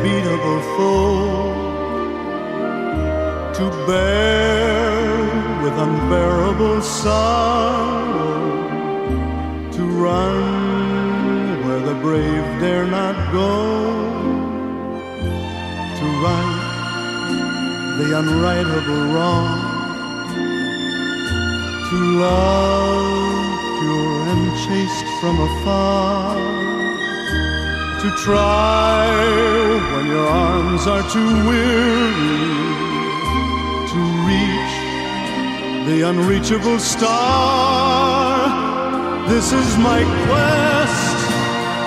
unbeatable foe, to bear with unbearable sorrow, to run where the brave dare not go, to right the unrightable wrong, to love pure and chaste from afar, to try when your arms are too weary, to reach the unreachable star. This is my quest,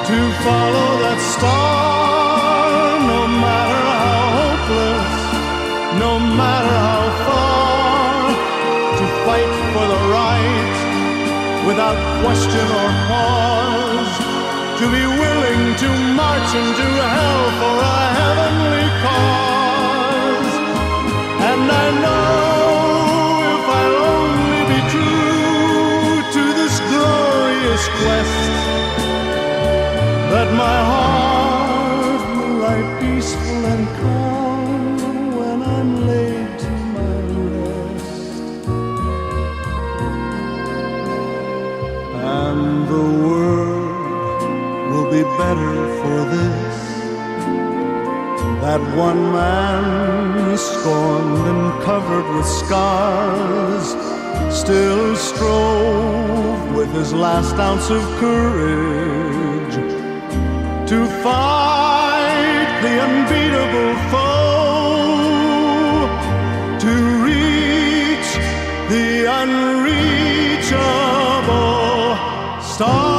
to follow that star, no matter how hopeless, no matter how far, to fight for the right without question or pause, to be willing to march into hell for a heavenly cause. And I know if I'll only be true to this glorious quest, that my heart will lie peaceful and calm when I'm laid to my rest. And the world will be better for this, that one man, scorned and covered with scars, still strove with his last ounce of courage to fight the unbeatable foe, to reach the unreachable star.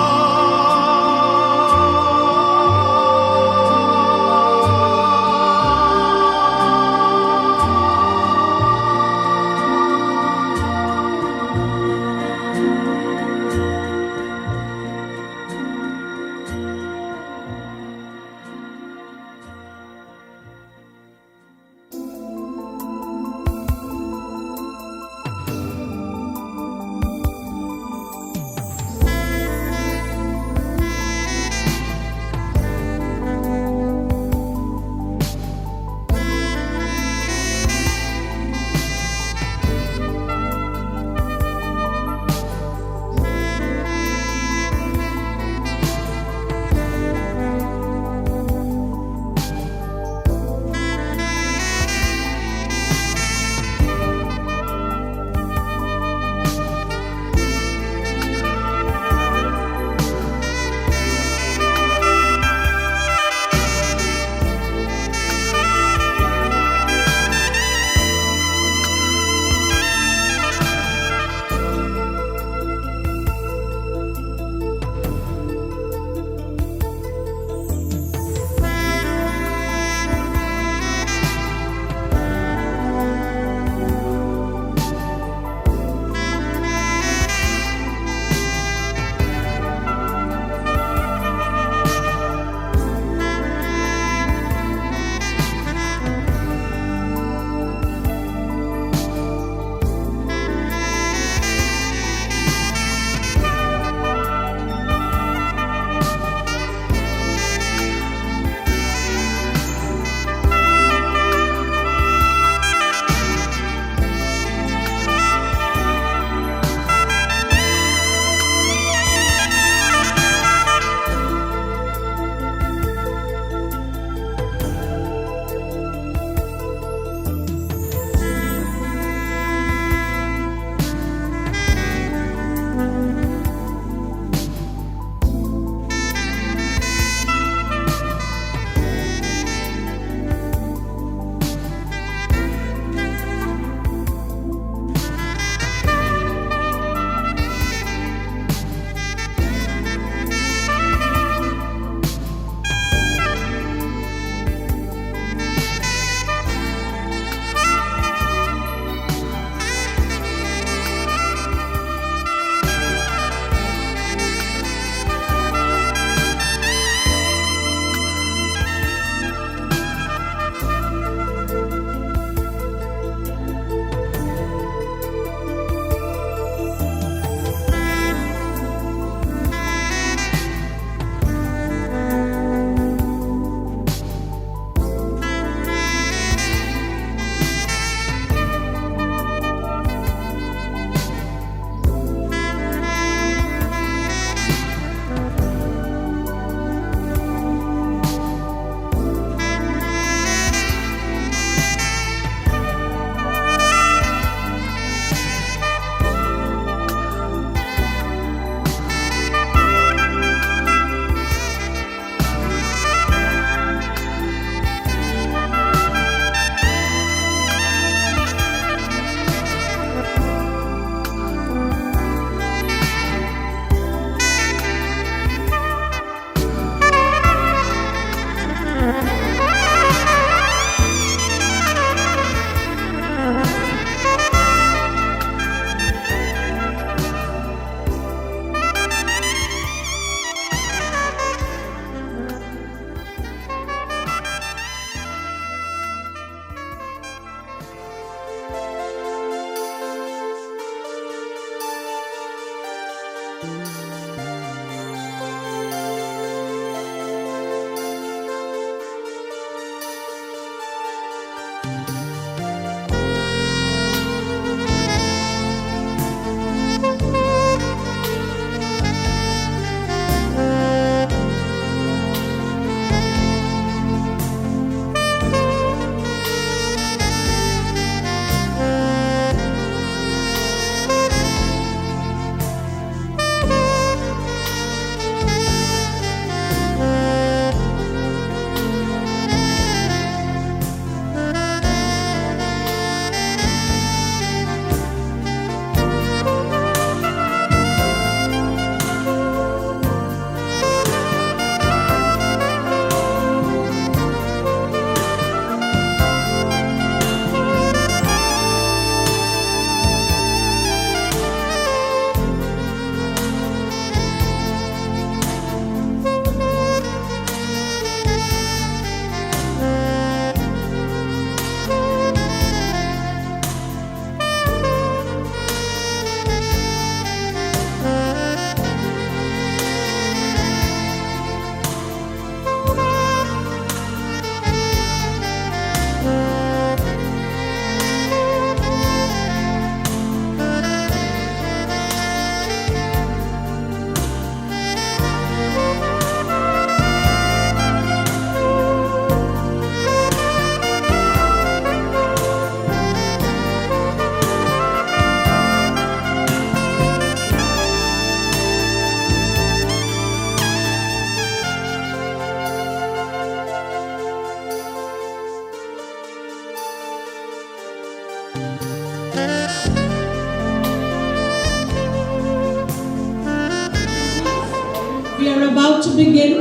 to begin,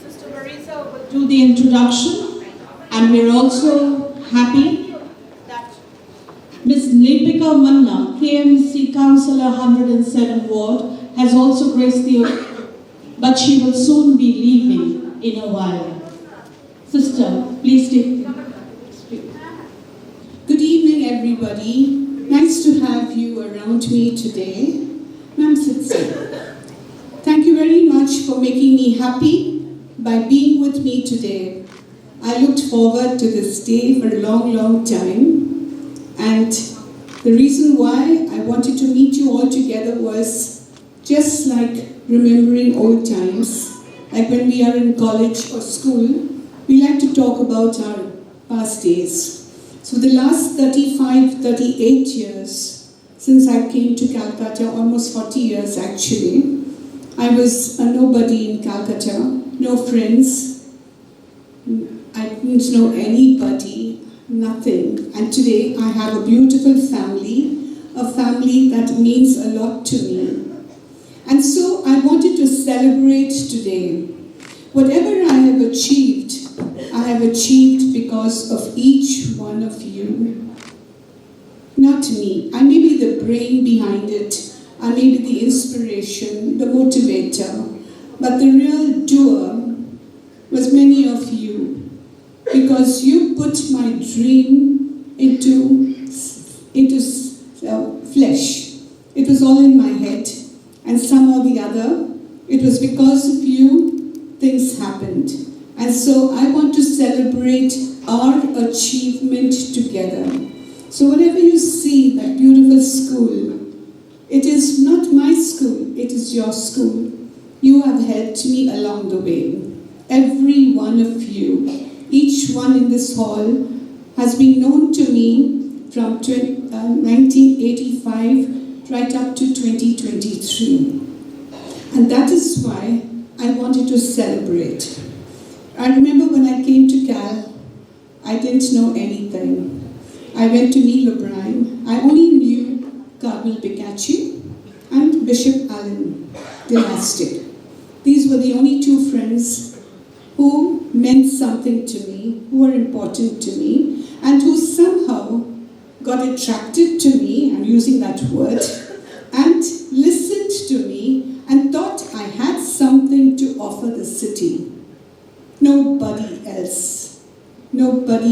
Sister Marisa will do the introduction, and we're also happy that Ms. Nepika Manna, KMC Councillor 107 Ward, has also graced the oath, but she will soon be leaving in a while. Sister, please take it. Good evening, everybody. Nice to have you around me today. Ma'am Sitsi, thank you very much for making me happy by being with me today. I looked forward to this day for a long, long time. And the reason why I wanted to meet you all together was just like remembering old times. Like when we are in college or school, we like to talk about our past days. So the last 35, 38 years since I came to Calcutta, almost 40 years actually, I was a nobody in Calcutta, no friends, I didn't know anybody, nothing. And today I have a beautiful family, a family that means a lot to me. And so I wanted to celebrate today. Whatever I have achieved because of each one of you. Not me. I may be the brain behind it. I may be the inspiration, the motivator. But the real doer was many of you. Because you put my dream into flesh. It was all in my head. And some or the other, it was because of you, things happened. And so I want to celebrate our achievement together. So whenever you see that beautiful school, it is not my school, it is your school. You have helped me along the way. Every one of you, each one in this hall has been known to me from 1985 right up to 2023. And that is why I wanted to celebrate. I remember when I came to Cal, I didn't know anything. I went to Neil O'Brien. I only knew Cardinal Picacci and Bishop Allen Delastic. These were the only two friends who meant something to me, who were important to me, and who somehow got attracted to me, I'm using that word, and listened to me and thought I had something to offer the city. Nobody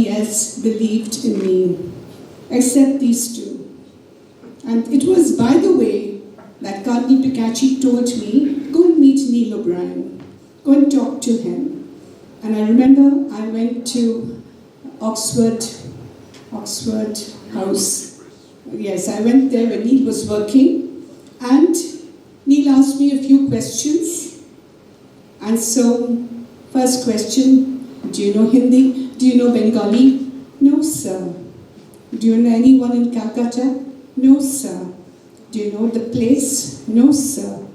else believed in me, except these two. And it was, by the way, that Cardinal Picacci told me, go and meet Neil O'Brien, go and talk to him. And I remember I went to Oxford House. Yes, I went there when Neil was working, and Neil asked me a few questions. And so, first question, do you know Hindi? Do you know Bengali? No, sir. Do you know anyone in Calcutta? No, sir. Do you know the place? No, sir.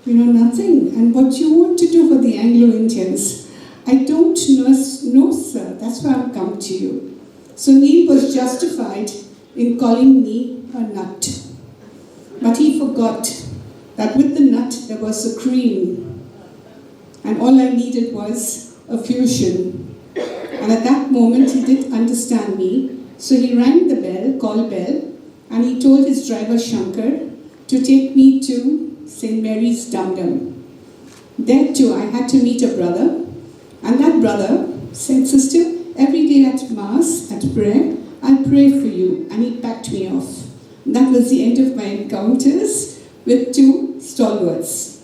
You know nothing. And what you want to do for the Anglo-Indians? I don't know, sir. That's why I've come to you. So Neil was justified in calling me a nut. But he forgot that with the nut there was a cream. And all I needed was a fusion. And at that moment he did understand me. So he rang the bell, call bell, and he told his driver Shankar to take me to St. Mary's Dum Dum. There too I had to meet a brother. And that brother said, sister, every day at Mass, at prayer, I'll pray for you. And he packed me off. That was the end of my encounters with two stalwarts.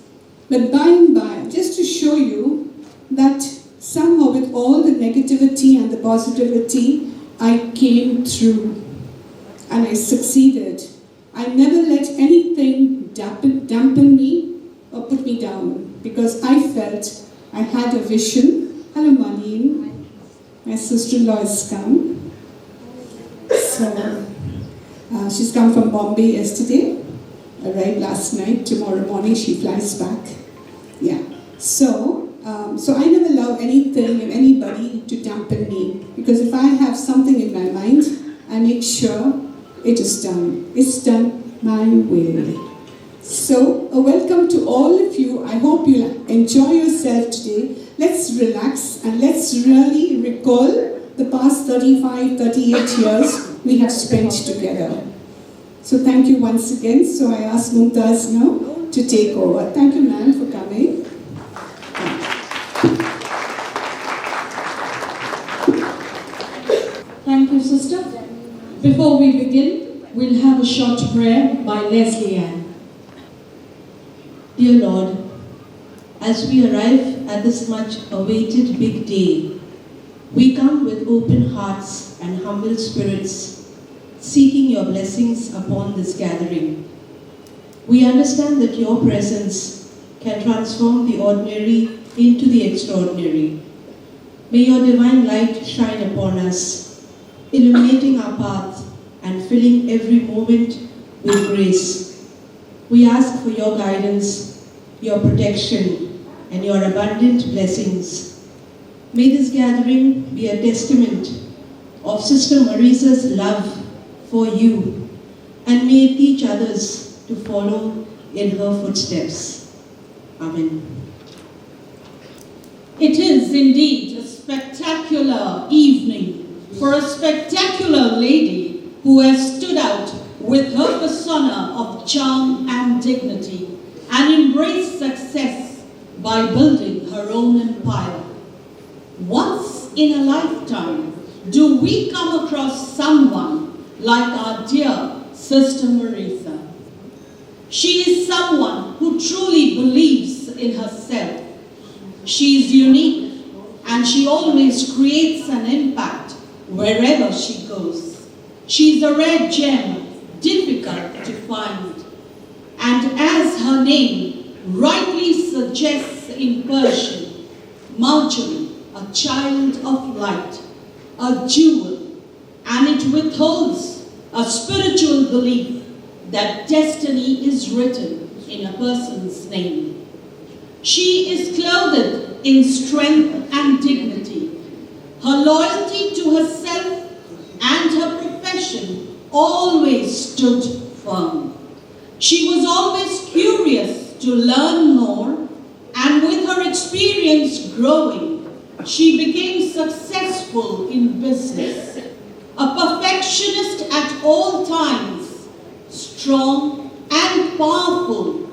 But by and by, just to show you that somehow with all the negativity and the positivity, I came through. And I succeeded. I never let anything dampen me or put me down. Because I felt I had a vision. Hello, Marlene. My sister-in-law has come. So, she's come from Bombay yesterday. Arrived last night. Tomorrow morning she flies back. Yeah. So I never allow anything and anybody to dampen me. Because if I have something in my mind, I make sure it is done. It's done my way. So, a welcome to all of you. I hope you'll enjoy yourself today. Let's relax and let's really recall the past 35, 38 years we have spent together. So thank you once again. So I ask Mumtaz now to take over. Thank you, ma'am, for coming. Thank you, sister. Before we begin, we'll have a short prayer by Leslie Ann. Dear Lord, as we arrive at this much awaited big day, we come with open hearts and humble spirits, seeking your blessings upon this gathering. We understand that your presence can transform the ordinary into the extraordinary. May your divine light shine upon us, illuminating our path and filling every moment with grace. We ask for your guidance, your protection, and your abundant blessings. May this gathering be a testament of Sister Marisa's love for you, and may it teach others to follow in her footsteps. Amen. It is indeed a spectacular evening for a spectacular lady who has stood out with her persona of charm and dignity and embraced success by building her own empire. Once in a lifetime, do we come across someone like our dear Sister Marisa. She is someone who truly believes in herself. She is unique and she always creates an impact wherever she goes. She is a rare gem, difficult to find. And as her name rightly suggests in Persian, Marjorie, a child of light, a jewel, and it withholds a spiritual belief that destiny is written in a person's name. She is clothed in strength and dignity. Her loyalty to herself and her profession always stood firm. She was always curious to learn more, and with her experience growing, she became successful in business. A perfectionist at all times, strong and powerful,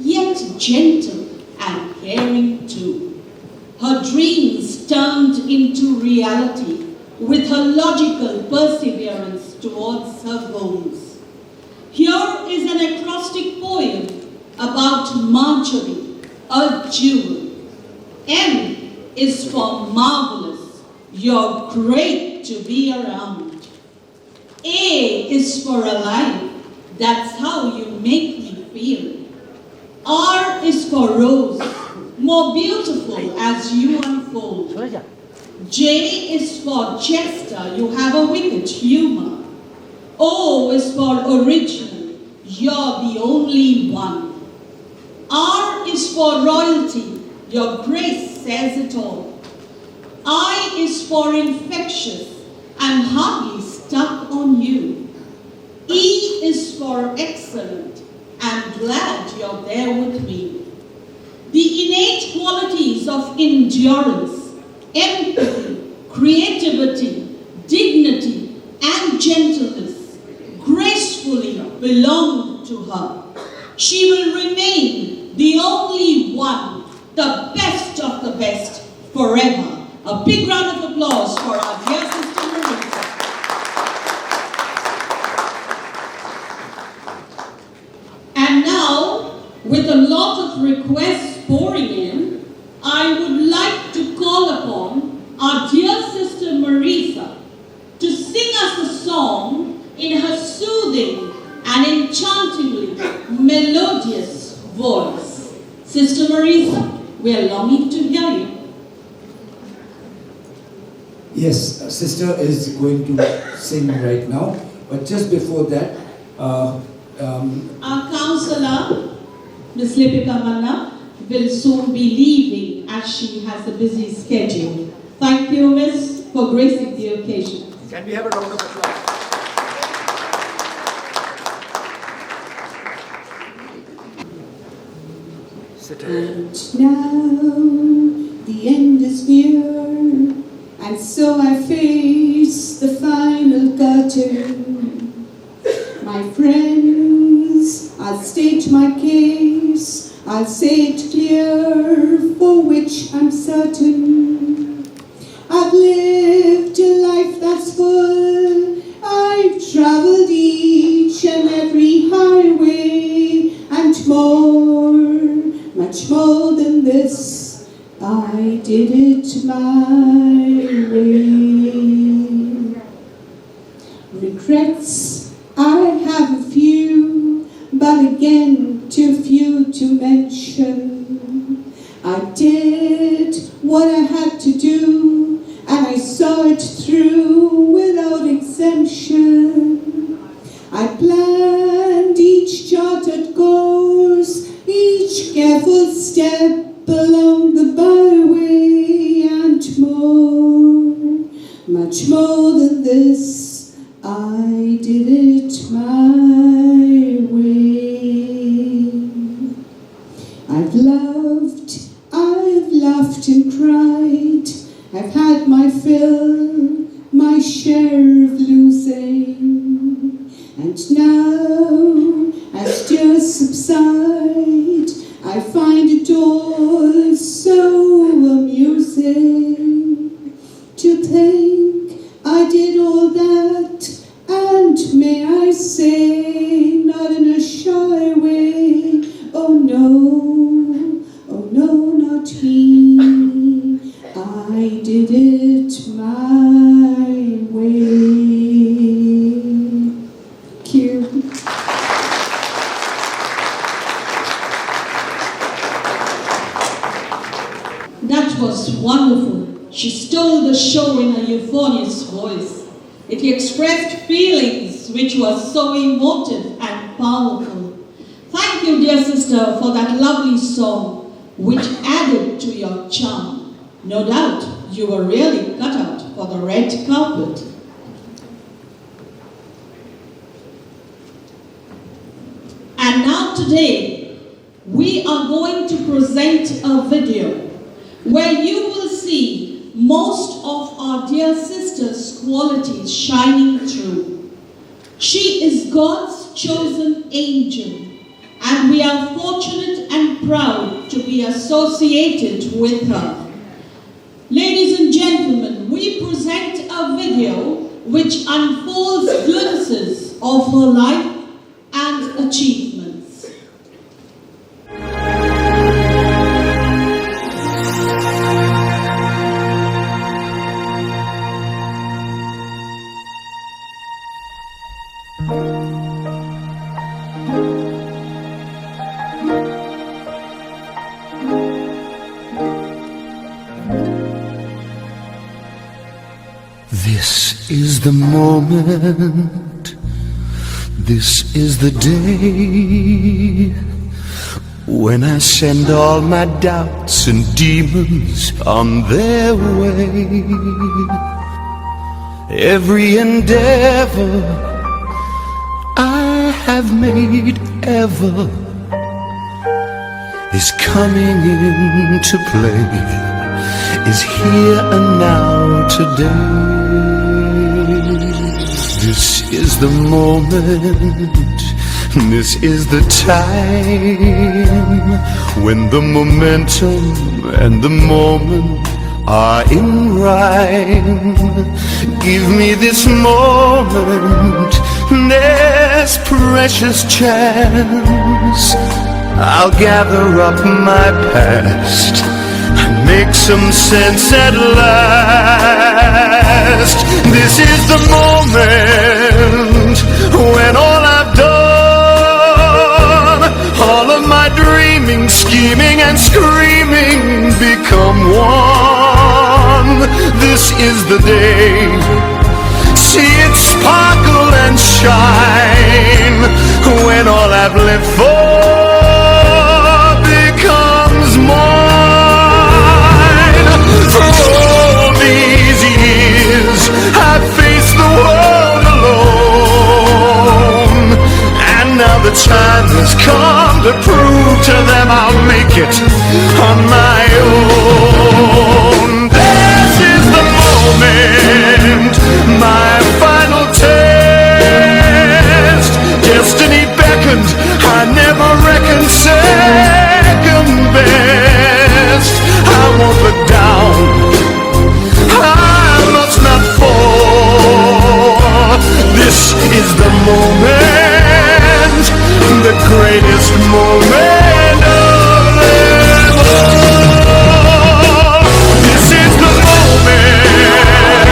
yet gentle and caring too. Her dreams turned into reality with her logical perseverance towards her goals. Here is an acrostic poem about Marjorie, a jewel. M is for marvelous, you're great to be around. A is for alive, that's how you make me feel. R is for rose, more beautiful as you unfold. J is for Chester, you have a wicked humor. O is for original, you're the only one. R is for royalty, your grace says it all. I is for infectious and hardly stuck on you. E is for excellent and glad you're there with me. The innate qualities of endurance, empathy, creativity, dignity, and gentleness gracefully belong to her. She will remain the only one, the best of the best, forever. A big round of applause for our dear Sister Marisa. And now, with a lot of requests pouring in, I would like to call upon our dear Sister Marisa to sing us a song in her soothing and enchantingly melodious voice. Sister Marisa, we are longing to hear you. Yes, sister is going to sing right now, but just before that, Our counselor, Ms. Lipika Manna, will soon be leaving as she has a busy schedule. Thank you, Miss, for gracing the occasion. Can we have a round of applause? now the end is near, and so I face the final curtain. My friends, I'll state my case, I'll say it clear, for which I'm certain. I've lived a life that's full, I've traveled each and every highway, and more, much more than this, I did it my way. Regrets, I have a few, but again too few to mention. I did what I had to do, and I saw it through without exemption. I planned each charted course, each careful step along the byway, and more, much more than this, I did it my way. I've loved, I've laughed and cried, I've had my fill, my share of losing, and now, as tears subside, I find it all so amusing to think I did all that, and may I say, not in a shy way, oh no, not me, I did it my way. Thank you. That was wonderful. She stole the show in her euphonious voice. It expressed feelings which were so emotive and powerful. Thank you, dear sister, for that lovely song, which added to your charm. No doubt you were really cut out for the red carpet. And now today, we are going to present a video where you will see most of our dear sister's qualities shining through. She is God's chosen angel, and we are fortunate and proud to be associated with her. Ladies and gentlemen, we present a video which unfolds glimpses of her life and achievements. This is the moment, this is the day when I send all my doubts and demons on their way. Every endeavor I have made ever is coming into play, is here and now today. This is the moment, this is the time when the momentum and the moment are in rhyme. Give me this moment, this precious chance. I'll gather up my past and make some sense at last. This is the moment when all I've done, all of my dreaming, scheming and screaming become one. This is the day, see it sparkle and shine, when all I've lived for becomes mine. For all these years I've faced the world alone, and now the time has come to prove to them I'll make it on my own. This is the moment, my final test. Destiny beckoned, I never reckoned second best. I won't look down, I must not fall. This is the moment, the greatest moment of them all. This is the moment,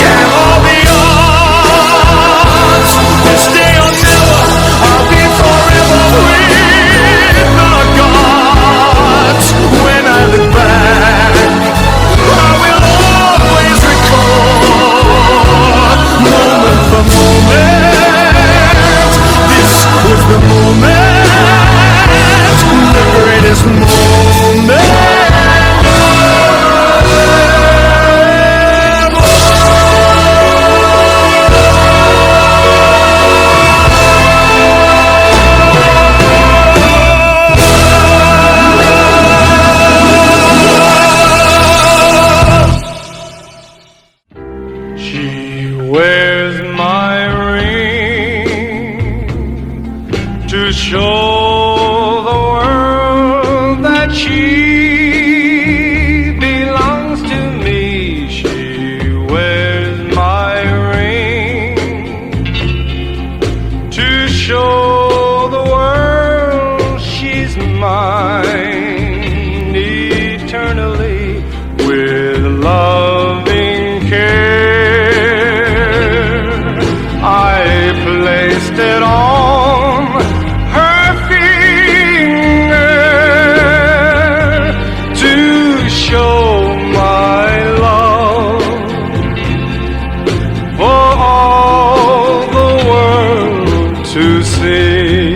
can all be yours. This day or never, I'll be forever with the gods. When I look back, I will always recall, moment for moment, this was the moment, the greatest moment. She wears my ring to show the world that she belongs to me. She wears my ring to show the world she's mine eternally with loving care. I placed it on her finger to show my love for all the world to see.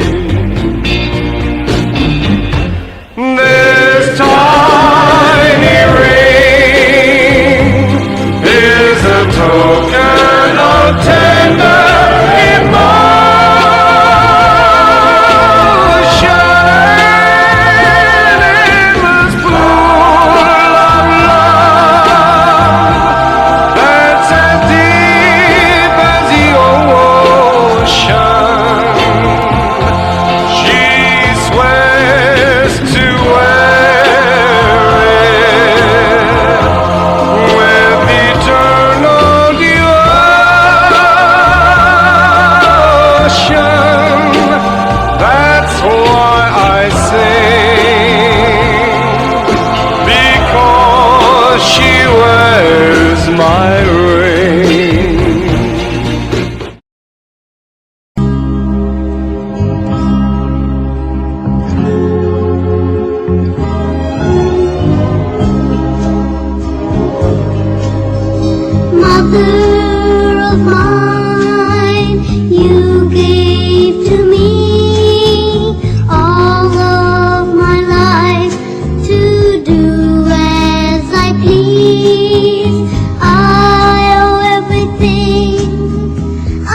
This tiny ring is a token of tender emotion. It was full of love that's as deep as the ocean. She swears to wear it with eternal devotion. That's why I sing, because she wears my ring. Mother of mine, you gave to me all of my life to do as I please. I owe everything I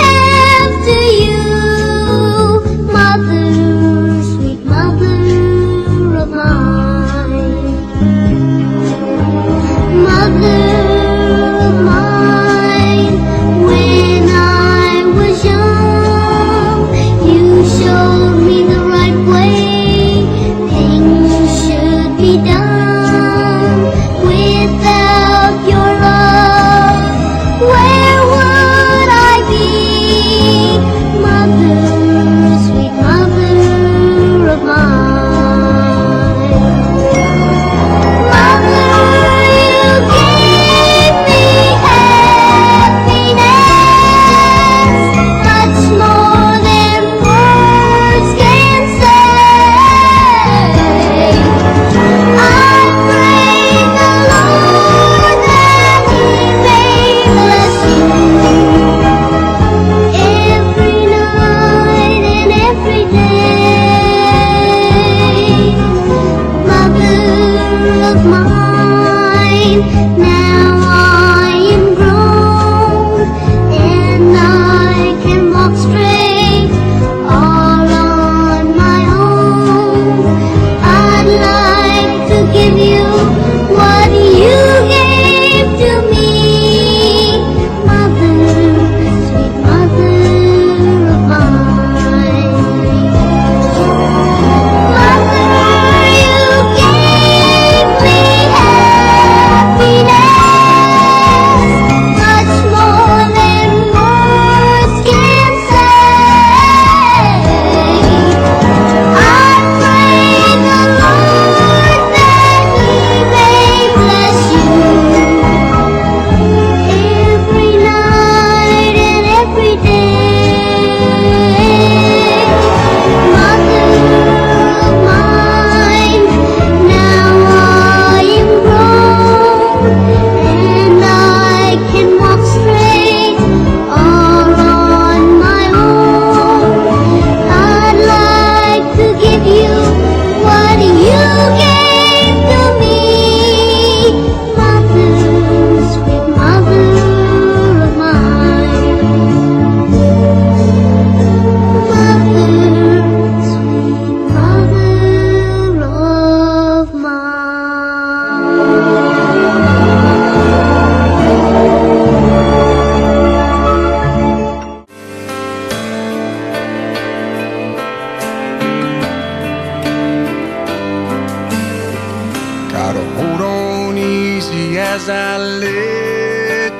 have to you, Mother, sweet Mother of mine. Mother of mine, when I was young, you showed me the right way things should be done. Without your love, where would I be? Mother, sweet Mother of mine. Mother, you gave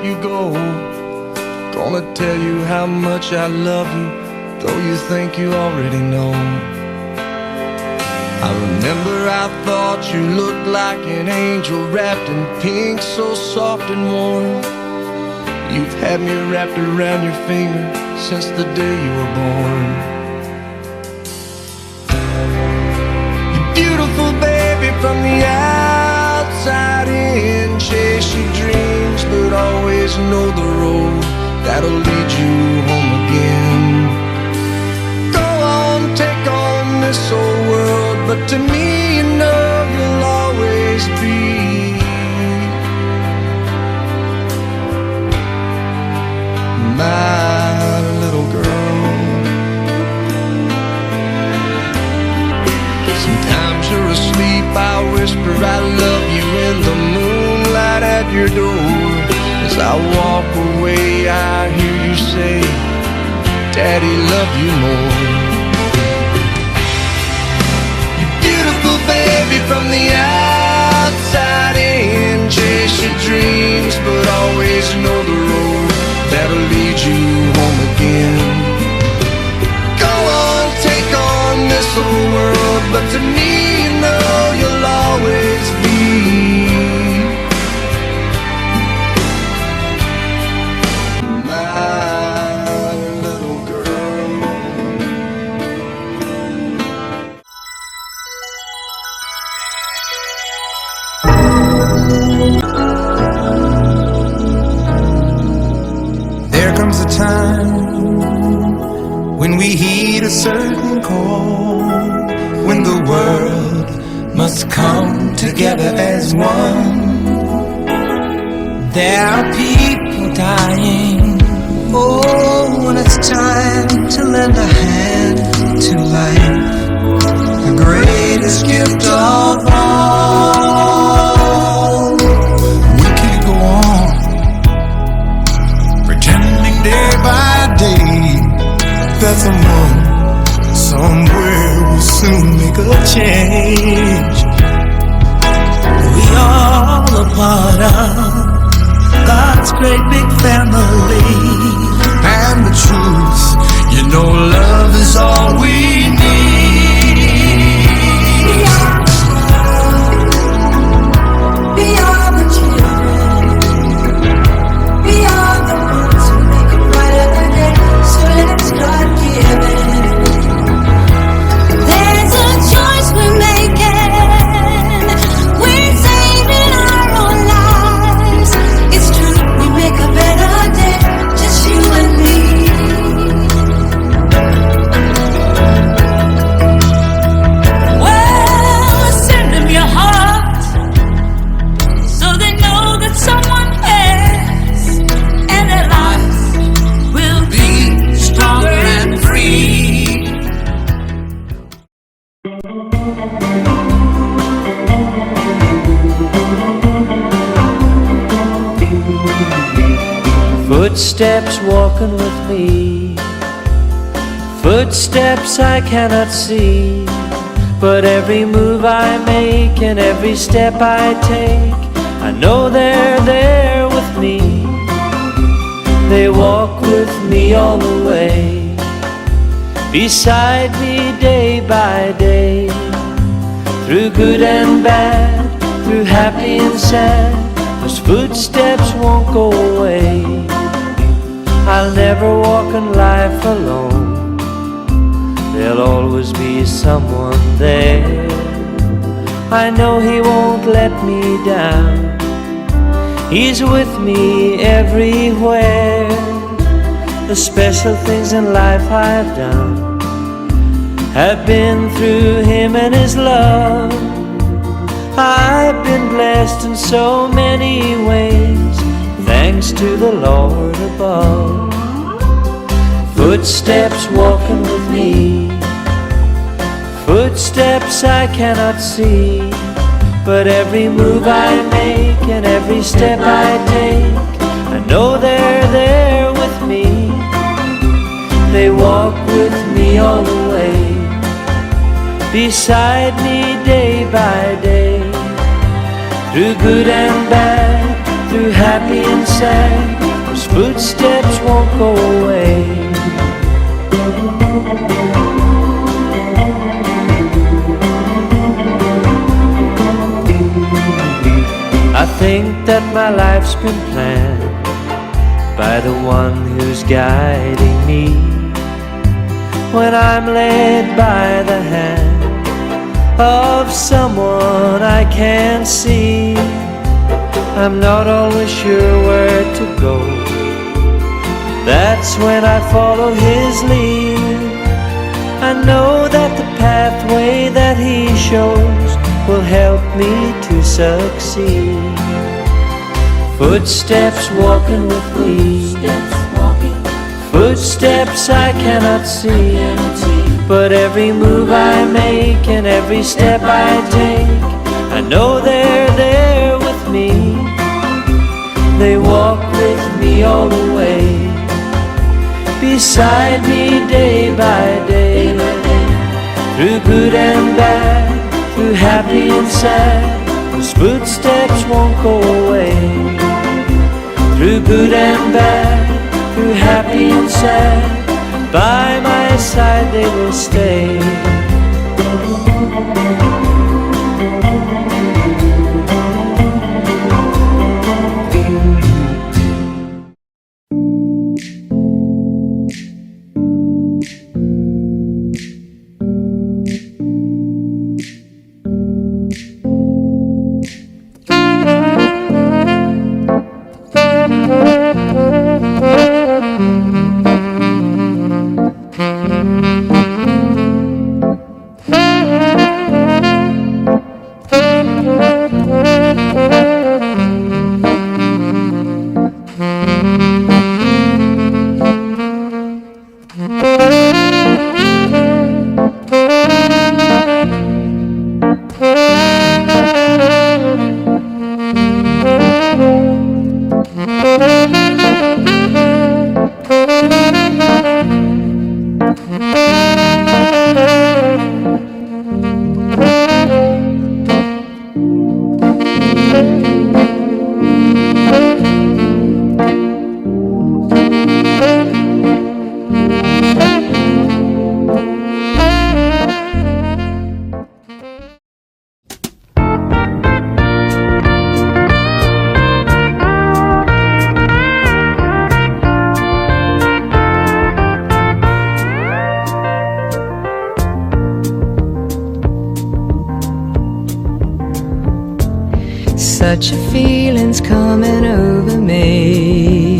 you go. Gonna tell you how much I love you, though you think you already know. I remember I thought you looked like an angel wrapped in pink, so soft and warm. You've had me wrapped around your finger since the day you were born. You're beautiful, baby, from the outside in. Chase your dreams, but always know the road that'll lead you home again. Go on, take on this old world, but to me, you know you'll always be my little girl. Sometimes you're asleep, I whisper I love you in the moonlight at your door. As I walk away, I hear you say, Daddy, love you more. You're beautiful, baby, from the outside in. Chase your dreams, but always know the road that'll lead you home again. Go on, take on this whole world, but to me, you know you'll always be my little girl. There comes a time when we heed a certain call, when the world must come together as one. There are people dying. Oh, when it's time to lend a hand to life, the greatest gift of all. We can't go on pretending day by day that someone somewhere will soon make a change. We all a part of God's great big family, and the truth, you know, love is all we need. We are the children. We are the ones who make it brighter than day. So let's start giving. There's a choice we're making. We're saving our own lives. It's true, we make a better day, just you and me. Well, send them your heart so they know that someone cares, and their lives will be stronger and free. Footsteps walking with me, footsteps I cannot see, but every move I make and every step I take, I know they're there with me. They walk with me all the way, beside me day by day, through good and bad, through happy and sad. Those footsteps won't go away. I'll never walk in life alone. There'll always be someone there. I know he won't let me down. He's with me everywhere. The special things in life I've done have been through him and his love. I've been blessed in so many ways, thanks to the Lord above. Footsteps walking with me, footsteps I cannot see, but every move I make and every step I take, I know they're there with me. They walk with me all the way, beside me day by day, through good and bad, through happy and sad, whose footsteps won't go away. I think that my life's been planned by the one who's guiding me. When I'm led by the hand of someone I can't see, I'm not always sure where to go. That's when I follow his lead. I know that the pathway that he shows will help me to succeed. Footsteps walking with me, footsteps I cannot see, but every move I make and every step I take, I know they're there with me. They walk with me all the way, beside me day by day, through good and bad, through happy and sad, whose footsteps won't go away. Through good and bad, through happy and sad, by my side they will stay. Such a feeling's coming over me.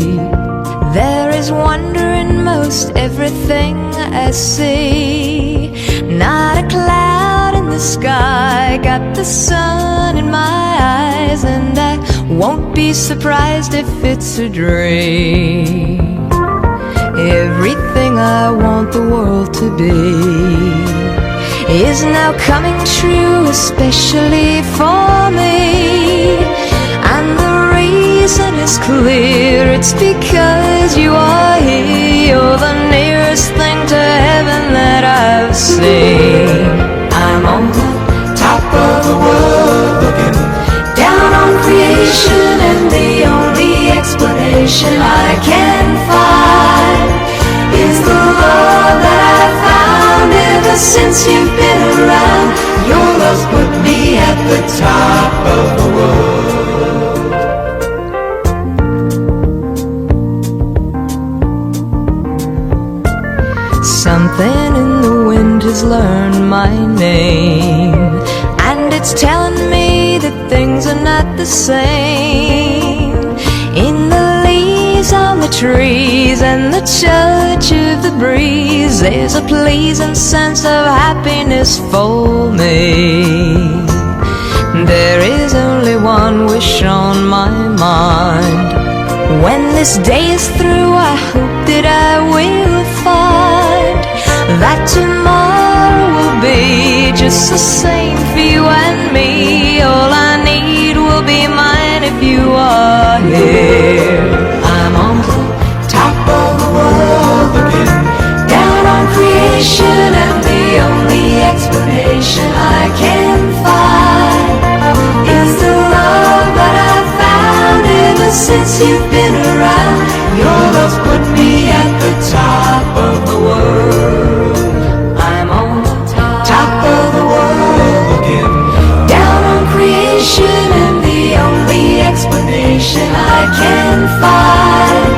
There is wonder in most everything I see. Not a cloud in the sky, got the sun in my eyes, and I won't be surprised if it's a dream. Everything I want the world to be is now coming true, especially for me. And the reason is clear, it's because you are here. You're the nearest thing to heaven that I've seen. I'm on the top of the world, looking down on creation, and the only explanation I can find is the love that I've found ever since you've been around. Your love's put me at the top of the world. Something in the wind has learned my name, and it's telling me that things are not the same. In the leaves on the trees and the touch of the breeze, there's a pleasing sense of happiness for me. There is only one wish on my mind. When this day is through, I hope that I will find that tomorrow will be just the same for you and me. All I need will be mine if you are here. I'm on the top of the world, looking down on creation, and the only explanation I can find is the love that I found ever ever since you've been around. Your love's put me at the top of the world. I'm on top of the world, down on creation, and the only explanation I can find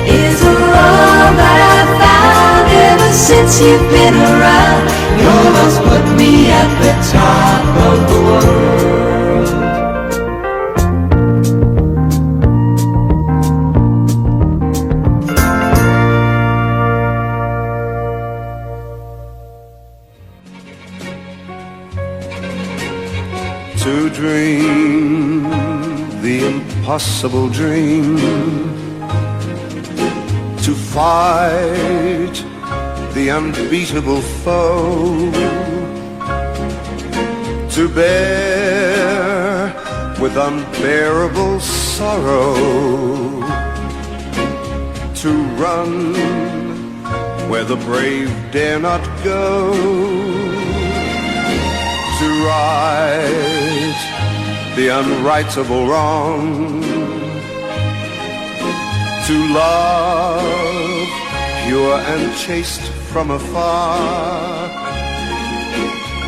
is the love that I've found ever since you've been around. Your love's put me at the top of the world. To dream the impossible dream, to fight the unbeatable foe, to bear with unbearable sorrow, to run where the brave dare not go, to right the unrightable wrong, to love pure and chaste from afar,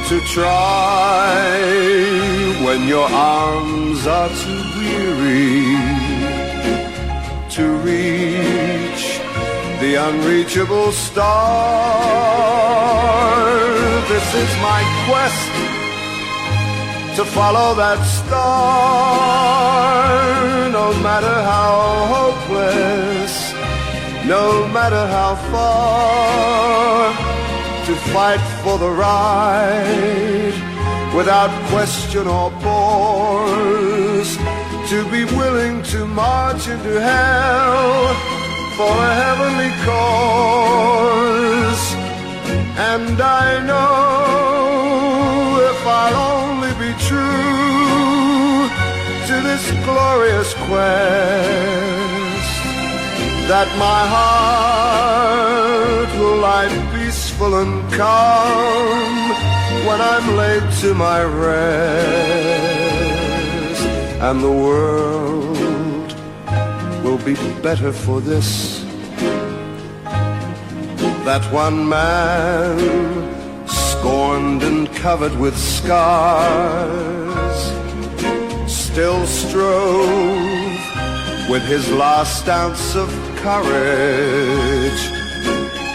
to try when your arms are too weary, to reach the unreachable star. This is my quest, to follow that star, no matter how hopeless, no matter how far, to fight for the right without question or pause, to be willing to march into hell for a heavenly cause. And I know if I'll only be true to this glorious quest, that my heart will lie peaceful and calm when I'm laid to my rest, and the world will be better for this, that one man, scorned and covered with scars, still strove with his last ounce of courage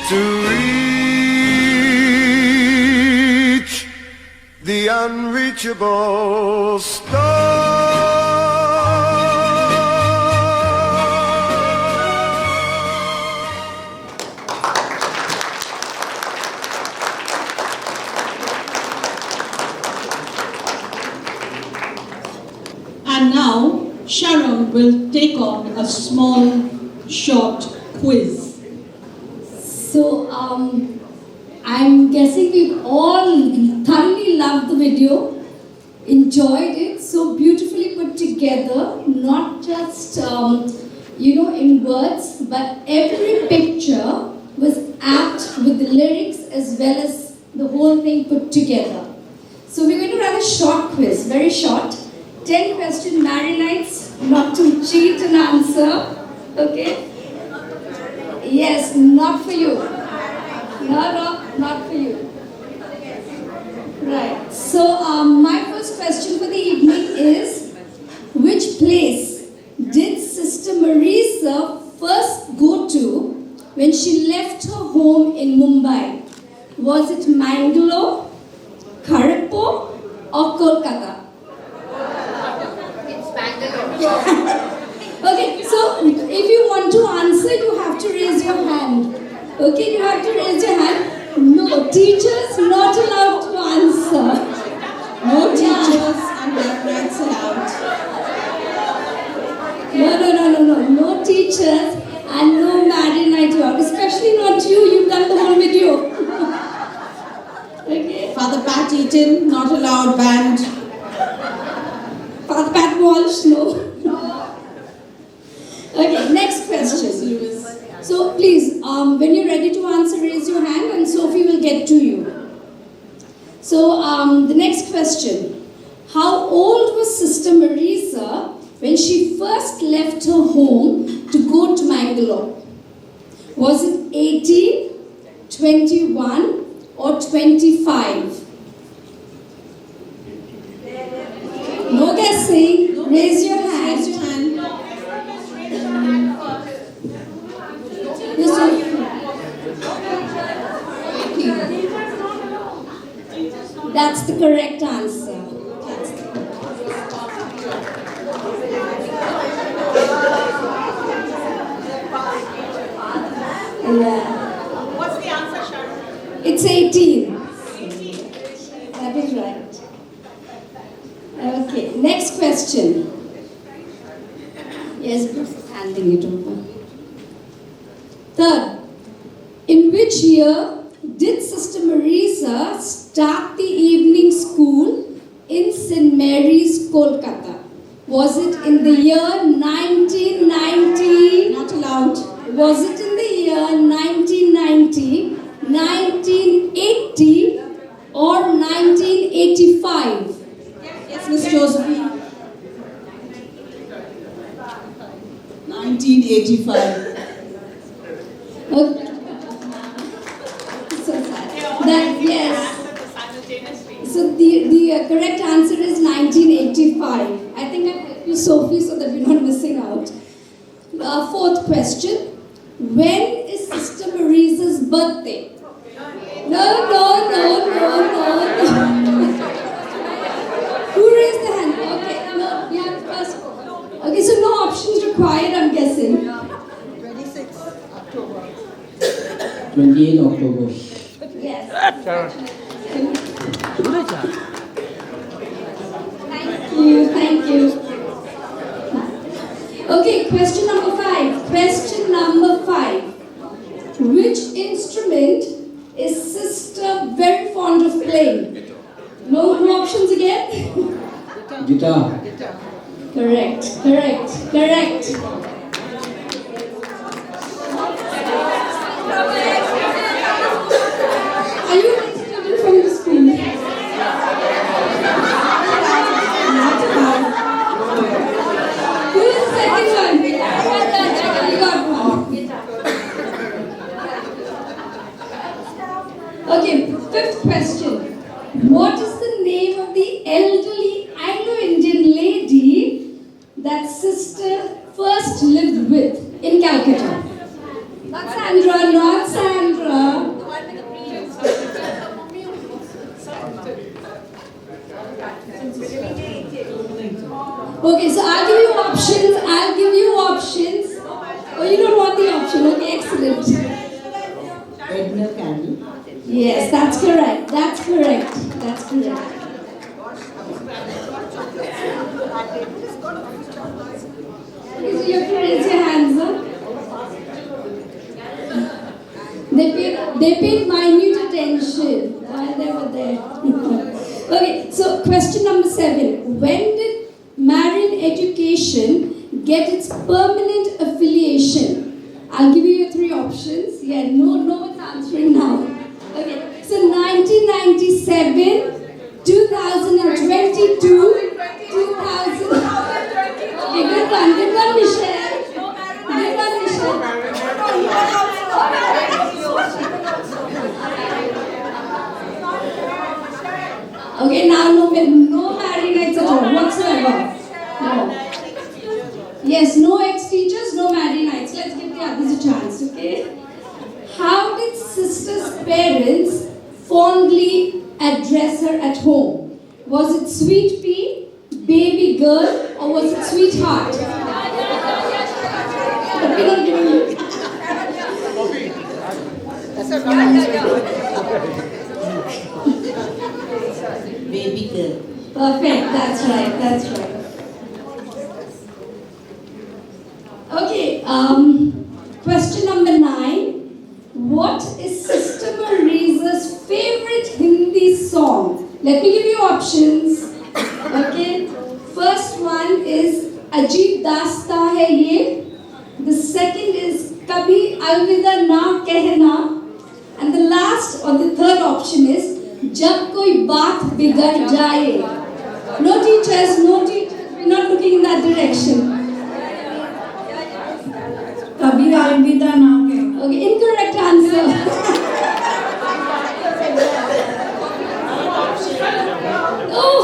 to reach the unreachable star. And now, Sharon will take on a small, short quiz. So, I'm guessing we all thoroughly loved the video, enjoyed it, so beautifully put together, not just, in words, but every picture was apt with the lyrics as well as the whole thing put together. So we're going to run a short quiz, very short. 10 question Marinites, not to cheat and answer, okay? Yes, not for you. No, not for you. Right, so my first question for the evening is, which place did Sister Marisa first go to when she left her home in Mumbai? Was it Mangalore, Kharagpur or Kolkata? Okay, so if you want to answer, you have to raise your hand. Okay, you have to raise your hand. No, teachers not allowed to answer. No teachers and Marinites allowed. No teachers and no Marinite allowed. Especially not you, you've done the whole video. Okay. Father Pat Eaton, not allowed, banned. Father Pat Walsh, no. Okay, next question. So please, when you're ready to answer, raise your hand and Sophie will get to you. So the next question. How old was Sister Marisa when she first left her home to go to Mangalore? Was it 18, 21 or 25? No guessing. Raise your hand. Yes, sir. That's the correct answer. What's the answer, Sharon? It's 18. That is right. Okay, next question. Yes, Bruce is handing it over. Third, in which year did Sister Marisa start the evening school in St. Mary's, Kolkata? Was it in the year 1990? Not allowed. Was it in the year 1990, 1980 or 1985? Yes, Miss Josephine. 1985. Okay. So sad. That, yes. So the correct answer is 1985. I think I'll help you, Sophie, so that we're not missing out. Fourth question. When is Sister Marisa's birthday? No. Who raised the hand? Okay, no, you have to first. Okay, so no options required, I'm guessing. 28 October. Yes. Thank you. Okay, question number 5. Question number 5. Which instrument is Sister very fond of playing? No options again? Guitar. Correct. Are you an student from the school? Who is the second one? You got one. Okay, fifth question. What is the name of the elderly Anglo-Indian lady that Sister first lived with in Calcutta? Not Sandra. Okay, so I'll give you options. Oh, you don't want the option. Okay, excellent. Edna Candy. Yes, that's correct. Okay, so you have to raise your hands up. They paid minute attention while they were there. Okay, so question number 7. When did Marian Education get its permanent affiliation? I'll give you your 3 options. Yeah, no one's answering now. Okay, so 1997, 2022, 2000. Okay, good one, Michelle. Okay, now no married nights at all whatsoever. No. Yes, no ex-teachers, no married nights. Let's give the others a chance, okay? How did Sister's parents fondly address her at home? Was it sweet pea, baby girl, or was it sweetheart? Okay, not giving you. Baby girl. Perfect, that's right. Okay, question number 9. What is Sister Marisa's favorite Hindi song? Let me give you options. Okay, first one is Ajeeb Dasta Hai Ye. The second is Kabhi Alvida Na Kehna. And the last or the third option is Jab Koi Baat Bigar Jaye. No teachers, we're not looking looking in that direction. Kabhi alvida na kehna. Okay, incorrect answer. Oh,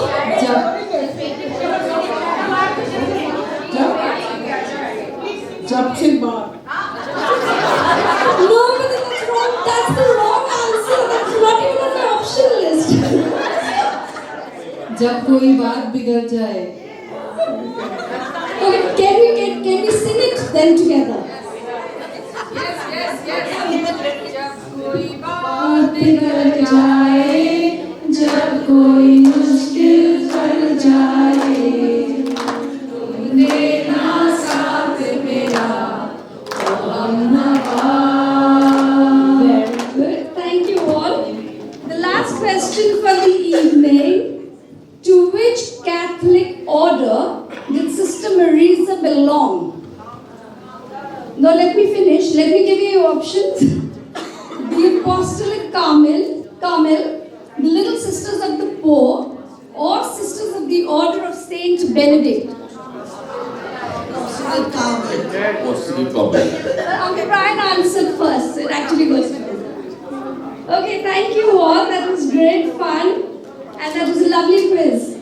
जब से बात no, but that's wrong. That's the wrong answer. That's not even on my option list. जब कोई बात बिगड़ जाए Okay, can we sing it then together? बात बिगड़ जाए जब कोई मुश्किल पड़ जाए तुम देना साथ मेरा तो हम नवा. Very good. Thank you all. The last question for the evening. To which Catholic order did Sister Marisa belong? Now let me finish. Let me give you your options. The Apostolic Carmel, the Little Sisters of the Poor, or Sisters of the Order of Saint Benedict. Okay, Brian answered first. So it actually goes first. Okay, thank you all. That was great fun. And that was a lovely quiz.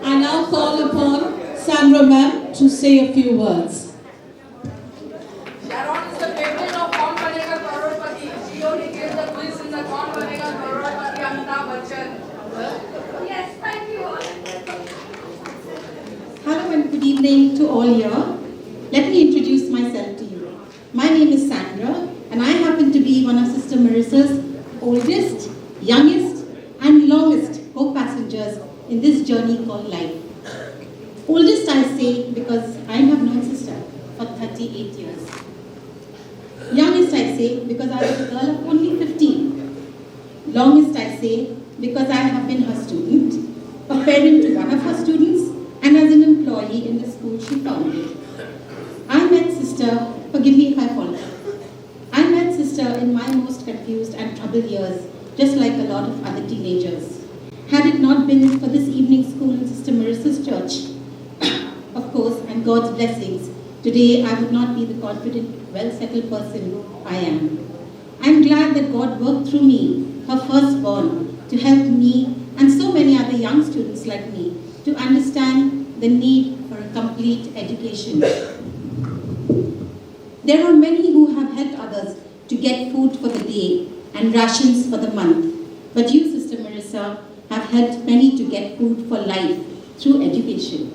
I now call upon Sandra ma'am to say a few words. Sharon is the patron of Kaun Banega Crorepati. She only gave the quiz in the Kaun Banega Crorepati Amitabh Bachchan. Yes, thank you all. Hello and good evening to all here. Let me introduce myself to you. My name is Sandra and I happen to be one of Sister Marisa's oldest, youngest and longest co-passengers in this journey called life. Oldest I say because I have known Sister for 38 years. Youngest I say because I was a girl of only 15. Longest I say because I have been her student, a parent to one of her students, and as an employee in the school she founded. I met Sister, forgive me if I fall. I met Sister in my most confused and troubled years, just like a lot of other teenagers. Had it not been for this evening school in Sister Marisa's church, of course, and God's blessings, today I would not be the confident, well-settled person I am. I am glad that God worked through me, her firstborn, to help me and so many other young students like me to understand the need for a complete education. There are many who have helped others to get food for the day and rations for the month. But you, Sister Marisa, have helped many to get food for life through education.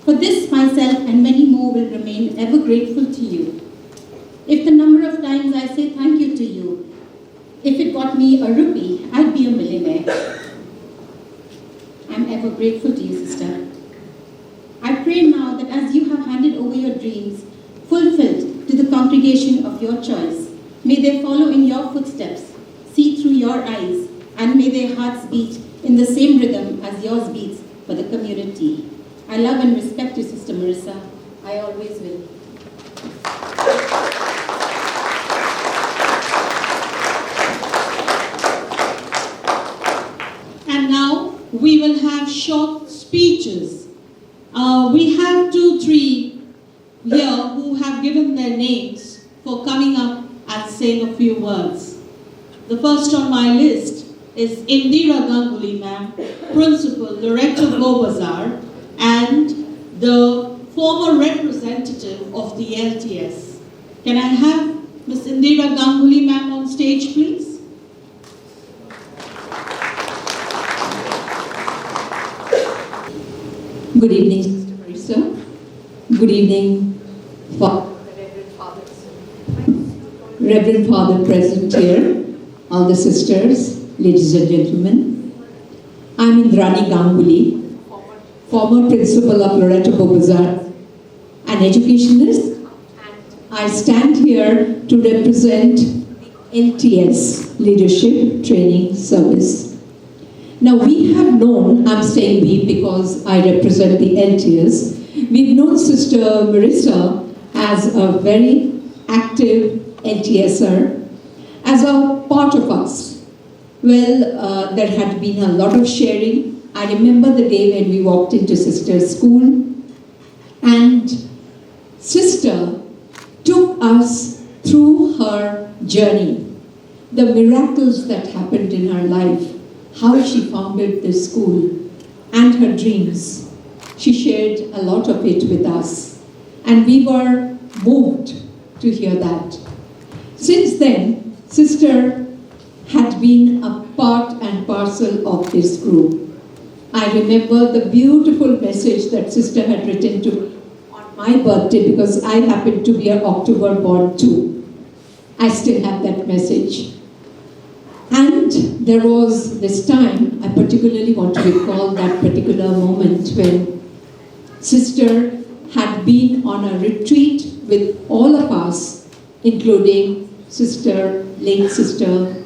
For this, myself and many more will remain ever grateful to you. If the number of times I say thank you to you, if it got me a rupee, I'd be a millionaire. I'm ever grateful to you, Sister. I pray now that as you have handed over your dreams, fulfilled to the congregation of your choice, may they follow in your footsteps, see through your eyes, and may their hearts beat in the same rhythm as yours beats for the community. I love and respect you, Sister Marisa. I always will. And now we will have short speeches. We have 2-3 here who have given their names for coming up and saying a few words. The first on my list is Indira Ganguly ma'am, Principal, Director Go Bazaar, and the former representative of the LTS. Can I have Ms. Indira Ganguly ma'am on stage, please? Good evening, Sister Marisa. Good evening, Reverend Father present here, all the sisters, ladies and gentlemen. I'm Indrani Ganguly, former principal of Loreto Bazaar, an educationist. I stand here to represent LTS, Leadership Training Service. Now we have known, I'm saying we because I represent the LTS, We've known Sister Marisa as a very active LTSer, as a part of us. Well, there had been a lot of sharing. I remember the day when we walked into Sister's school, and Sister took us through her journey, the miracles that happened in her life, how she founded this school, and her dreams. She shared a lot of it with us, and we were moved to hear that. Since then, Sister had been a part and parcel of this group. I remember the beautiful message that Sister had written to me on my birthday, because I happened to be an October born too. I still have that message. And there was this time, I particularly want to recall that particular moment when Sister had been on a retreat with all of us, including late Sister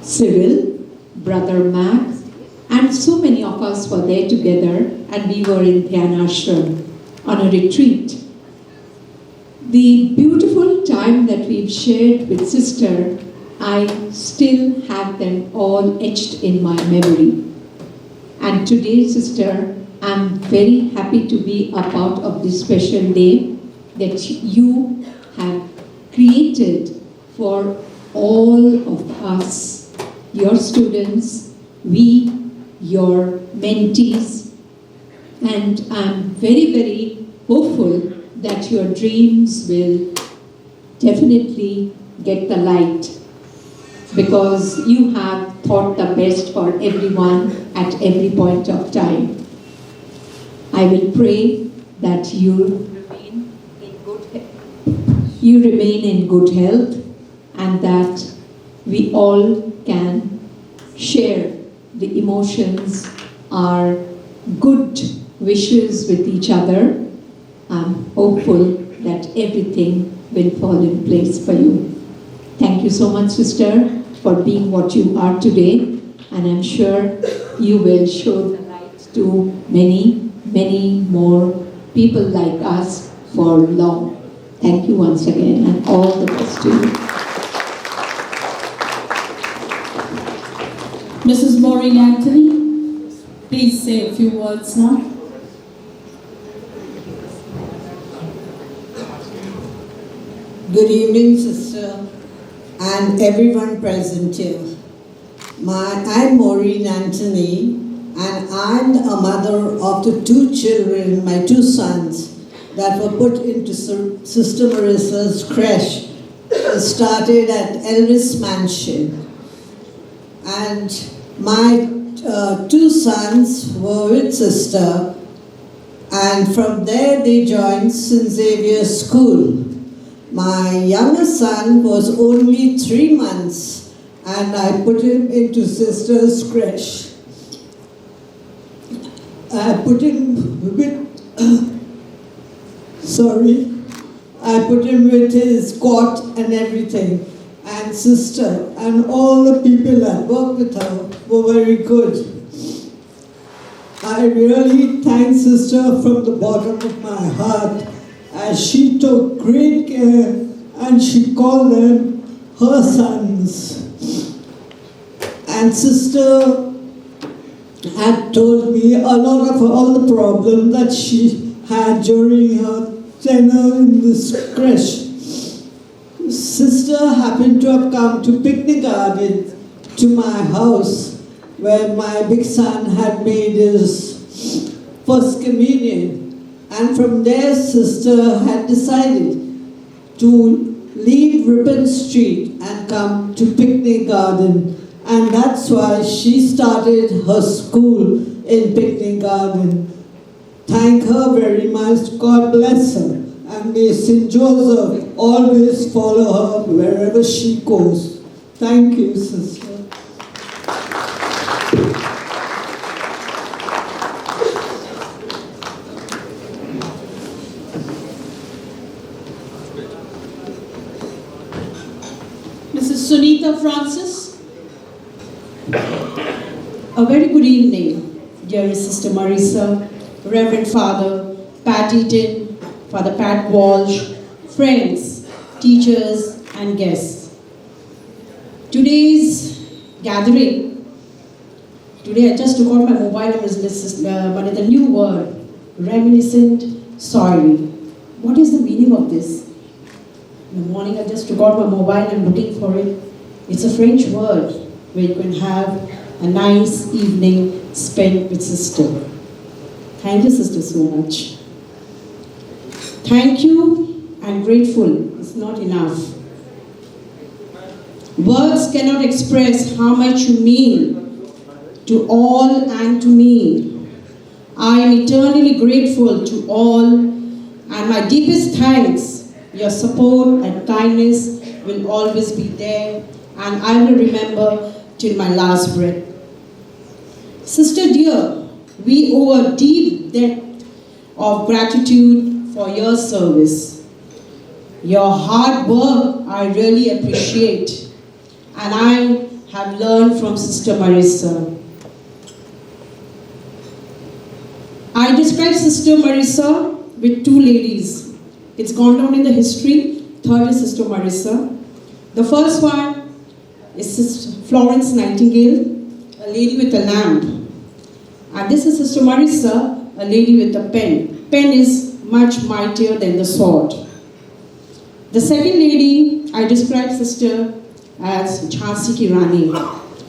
Cyril, Brother Max, and so many of us were there together, and we were in Dhyan Ashram on a retreat. The beautiful time that we've shared with Sister, I still have them all etched in my memory. And today, Sister, I'm very happy to be a part of this special day that you have created for all of us, your students, we, your mentees, and I'm very, very hopeful that your dreams will definitely get the light, because you have thought the best for everyone at every point of time. I will pray that you remain in good health, and that we all can share the emotions, our good wishes with each other. I'm hopeful that everything will fall in place for you. Thank you so much, Sister, for being what you are today, and I'm sure you will show the light to many, many more people like us for long. Thank you once again, and all the best to you. Mrs. Maureen Anthony, please say a few words now. Good evening, Sister, and everyone present here. I'm Maureen Anthony, and I'm a mother of the two children, my two sons, that were put into Sister Marisa's creche. Started at Elvis Mansion. And my two sons were with Sister, and from there they joined St. Xavier's School. My younger son was only 3 months, and I put him into Sister's creche. I put him with I put him with his cot and everything. And Sister and all the people that worked with her were very good. I really thank Sister from the bottom of my heart, as she took great care and she called them her sons. And Sister had told me a lot of all the problems that she had during her tenure in this creche. Sister happened to have come to Picnic Garden to my house, where my big son had made his first communion. And from there, Sister had decided to leave Ripon Street and come to Picnic Garden. And that's why she started her school in Picnic Garden. Thank her very much. God bless her. And may St. Joseph always follow her wherever she goes. Thank you, Sister. Mrs. Sunita Francis. A very good evening, dearest Sister Marisa, Reverend Father, Pat Eaton, Father Pat Walsh, friends, teachers, and guests. Today's gathering, today I just took out my mobile and was listening, but the new word, reminiscent, soiree. What is the meaning of this? In the morning I just took out my mobile and looking for it. It's a French word where you can have a nice evening spent with sister. Thank you, sister, so much. Thank you and grateful is not enough. Words cannot express how much you mean to all and to me. I am eternally grateful to all, and my deepest thanks, your support and kindness will always be there, and I will remember till my last breath. Sister dear, we owe a deep debt of gratitude for your service. Your hard work I really appreciate, and I have learned from Sister Marisa. I describe Sister Marisa with two ladies. It's gone down in the history. Third is Sister Marisa. The first one is Sister Florence Nightingale, a lady with a lamp. And this is Sister Marisa, a lady with a pen. Pen is much mightier than the sword. The second lady, I describe Sister as Jhansi ki Rani.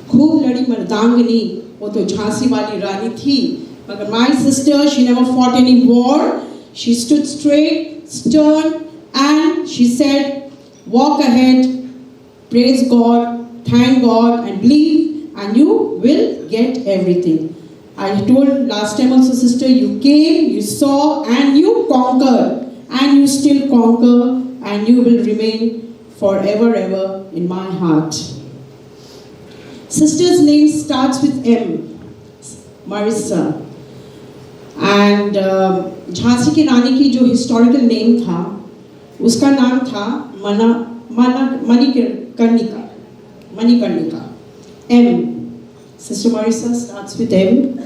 Khoob ladi mardangani, wo to Jhansi wali Rani thi. But my sister, she never fought any war. She stood straight, stern, and she said, walk ahead, praise God, thank God, and believe, and you will get everything. I told last time also, sister, you came, you saw, and you conquered. And you still conquer, and you will remain forever, ever in my heart. Sister's name starts with M, Marisa. And Jhansi की रानी की जो historical name था, उसका नाम था Manikarnika. M. Sister Marisa starts with M.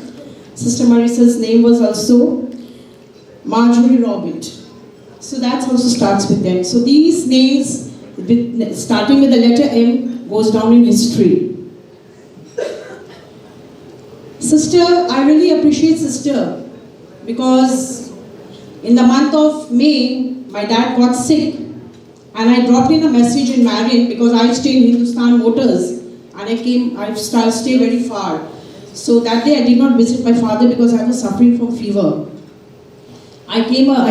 Sister Marisa's name was also Marjorie Robert. So that also starts with M. So these names, starting with the letter M, goes down in history. Sister, I really appreciate Sister, because in the month of May, my dad got sick, and I dropped in a message in Marion because I stay in Hindustan Motors, and I stay very far. So that day I did not visit my father because I was suffering from fever. I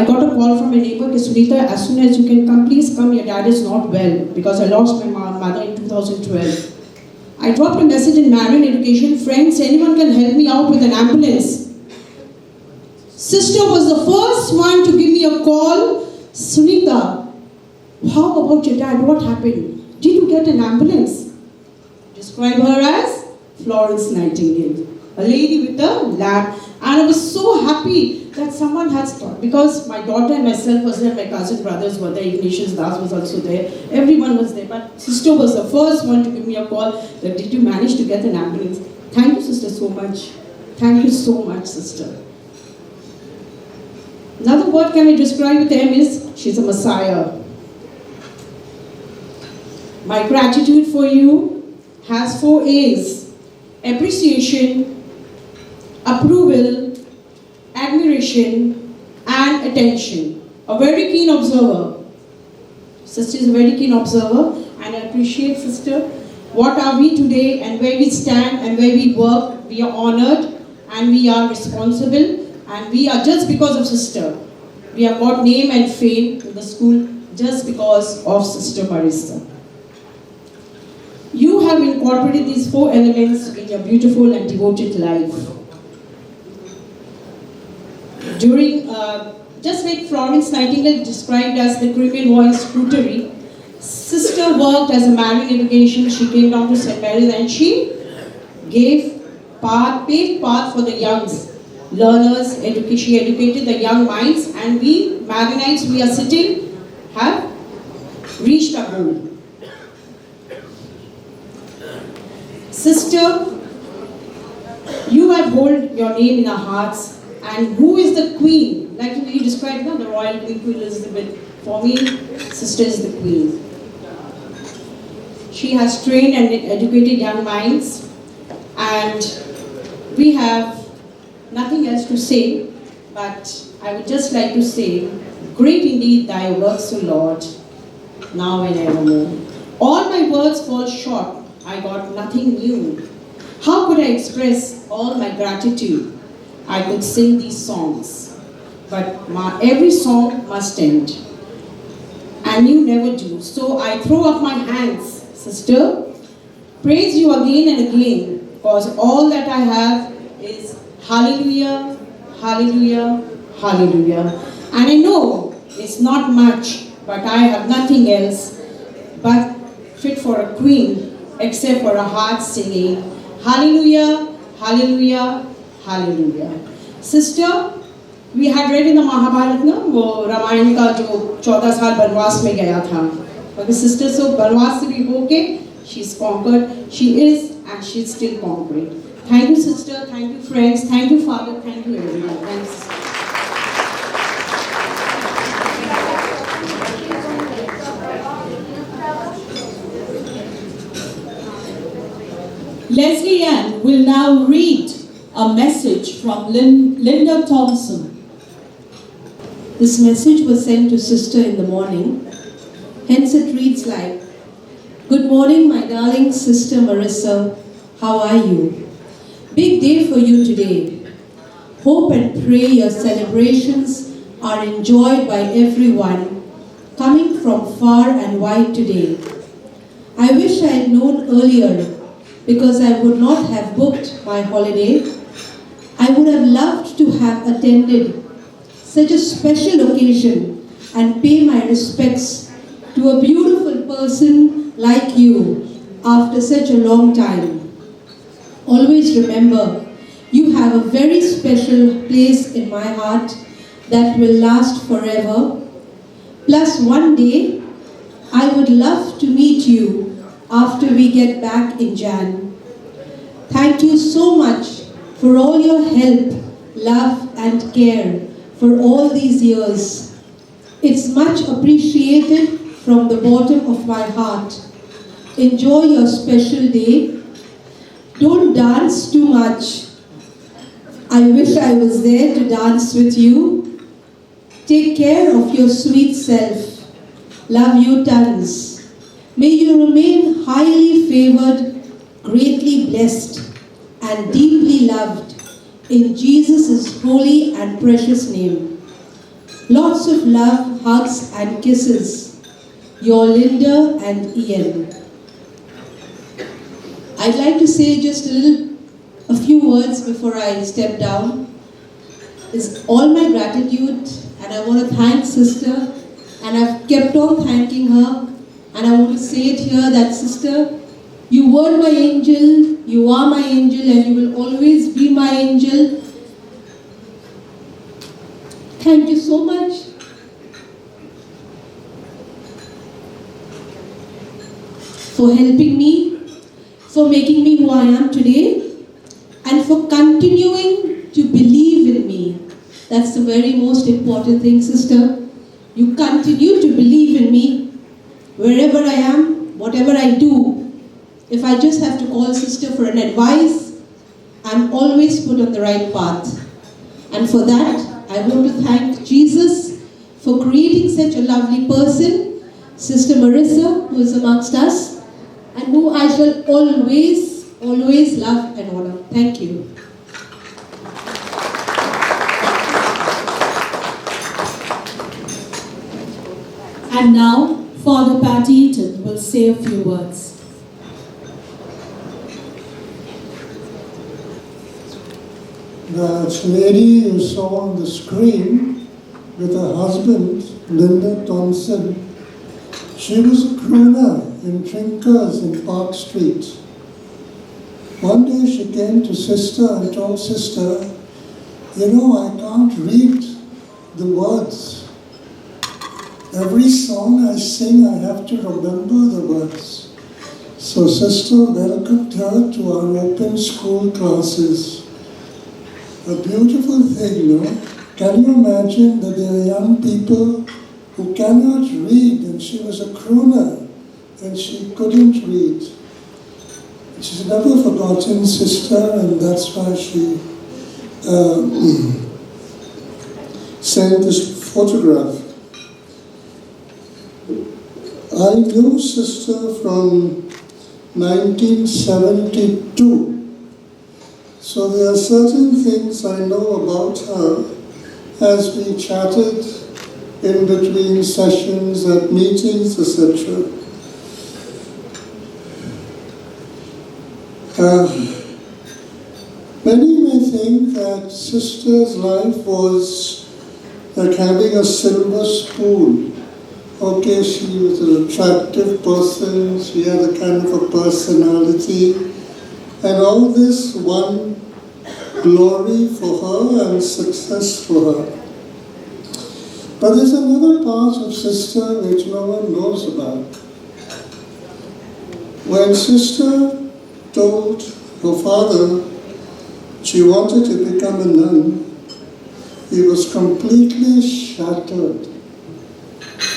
got a call from a neighbor, Sunita, as soon as you can come, please come, your dad is not well, because I lost my mother in 2012. I dropped a message in Marion Education, friends, anyone can help me out with an ambulance. Sister was the first one to give me a call. Sunita, how about your dad? What happened? Did you get an ambulance? Describe her as Florence Nightingale, a lady with a lamp. And I was so happy that someone has taught, because my daughter and myself was there, my cousin brothers were there, Ignatius Das was also there, everyone was there. But sister was the first one to give me a call that did you manage to get an ambulance? Thank you, sister, so much. Thank you so much, sister. Another word can I describe with them is, she's a Messiah. My gratitude for you has 4 A's. Appreciation, approval, admiration, and attention. A very keen observer. Sister is a very keen observer, and I appreciate sister. What are we today, and where we stand and where we work? We are honored and we are responsible. And we are just because of sister. We have got name and fame in the school just because of Sister Marisa. You have incorporated these 4 elements in your beautiful and devoted life. During, just like Florence Nightingale described as the Crimean War in Scrutiny, sister worked as a Marian education. She came down to St. Mary's and she paved path for the youngs. Learners, she educated the young minds, and we, Marianites, we are sitting, have reached our goal. Sister, you have held your name in our hearts, and who is the queen like you described, the royal Queen Elizabeth. For me, sister is the queen. She has trained and educated young minds, and we have nothing else to say, but I would just like to say, great indeed thy works, O Lord, now and evermore. All my words fall short, I got nothing new. How could I express all my gratitude? I could sing these songs, but every song must end, and you never do. So I throw up my hands, sister, praise you again and again, because all that I have is hallelujah, hallelujah, hallelujah. And I know it's not much, but I have nothing else but fit for a queen, except for a heart singing hallelujah, hallelujah, hallelujah. Sister, we had read in the Mahabharata, वो रामायण का जो 14 साल बनवास में गया था. But the sister, so बनवास से भी होके, she's conquered. She is and she's still conquering. Thank you, sister. Thank you, friends. Thank you, Father. Thank you, everyone. Thanks. Leslie Ann will now read a message from Linda Thompson. This message was sent to sister in the morning. Hence it reads like, Good morning, my darling sister Marisa. How are you? Big day for you today. Hope and pray your celebrations are enjoyed by everyone coming from far and wide today. I wish I had known earlier, because I would not have booked my holiday. I would have loved to have attended such a special occasion and pay my respects to a beautiful person like you after such a long time. Always remember, you have a very special place in my heart that will last forever. Plus one day, I would love to meet you after we get back in Jan. Thank you so much for all your help, love and care for all these years. It's much appreciated from the bottom of my heart. Enjoy your special day. Don't dance too much. I wish I was there to dance with you. Take care of your sweet self. Love you tons. May you remain highly favored, greatly blessed, and deeply loved in Jesus' holy and precious name. Lots of love, hugs, and kisses. Your Linda and Ian. I'd like to say just a few words before I step down. It's all my gratitude, and I want to thank sister, and I've kept on thanking her, and I want to say it here that sister, you were my angel, you are my angel, and you will always be my angel. Thank you so much. For helping me, for making me who I am today, and for continuing to believe in me. That's the very most important thing, sister. You continue to believe in me wherever I am, whatever I do. If I just have to call sister for an advice, I'm always put on the right path. And for that, I want to thank Jesus for creating such a lovely person, Sister Marisa, who is amongst us, and who I shall always, always love and honor. Thank you. And now, Father Patty Eaton will say a few words. The lady you saw on the screen with her husband, Linda Thompson, she was a crooner in Trinkers in Park Street. One day she came to sister and told sister, you know, I can't read the words. Every song I sing, I have to remember the words. So sister welcomed her to our open school classes. A beautiful thing, no? Can you imagine that there are young people who cannot read, and she was a crooner and she couldn't read? She's never forgotten sister, and that's why she sent this photograph. I knew sister from 1972. So there are certain things I know about her as we chatted in between sessions at meetings, etc. Many may think that sister's life was like having a silver spoon. Okay, she was an attractive person, she had a kind of a personality, and all this won glory for her and success for her. But there's another part of sister which no one knows about. When sister told her father she wanted to become a nun, he was completely shattered.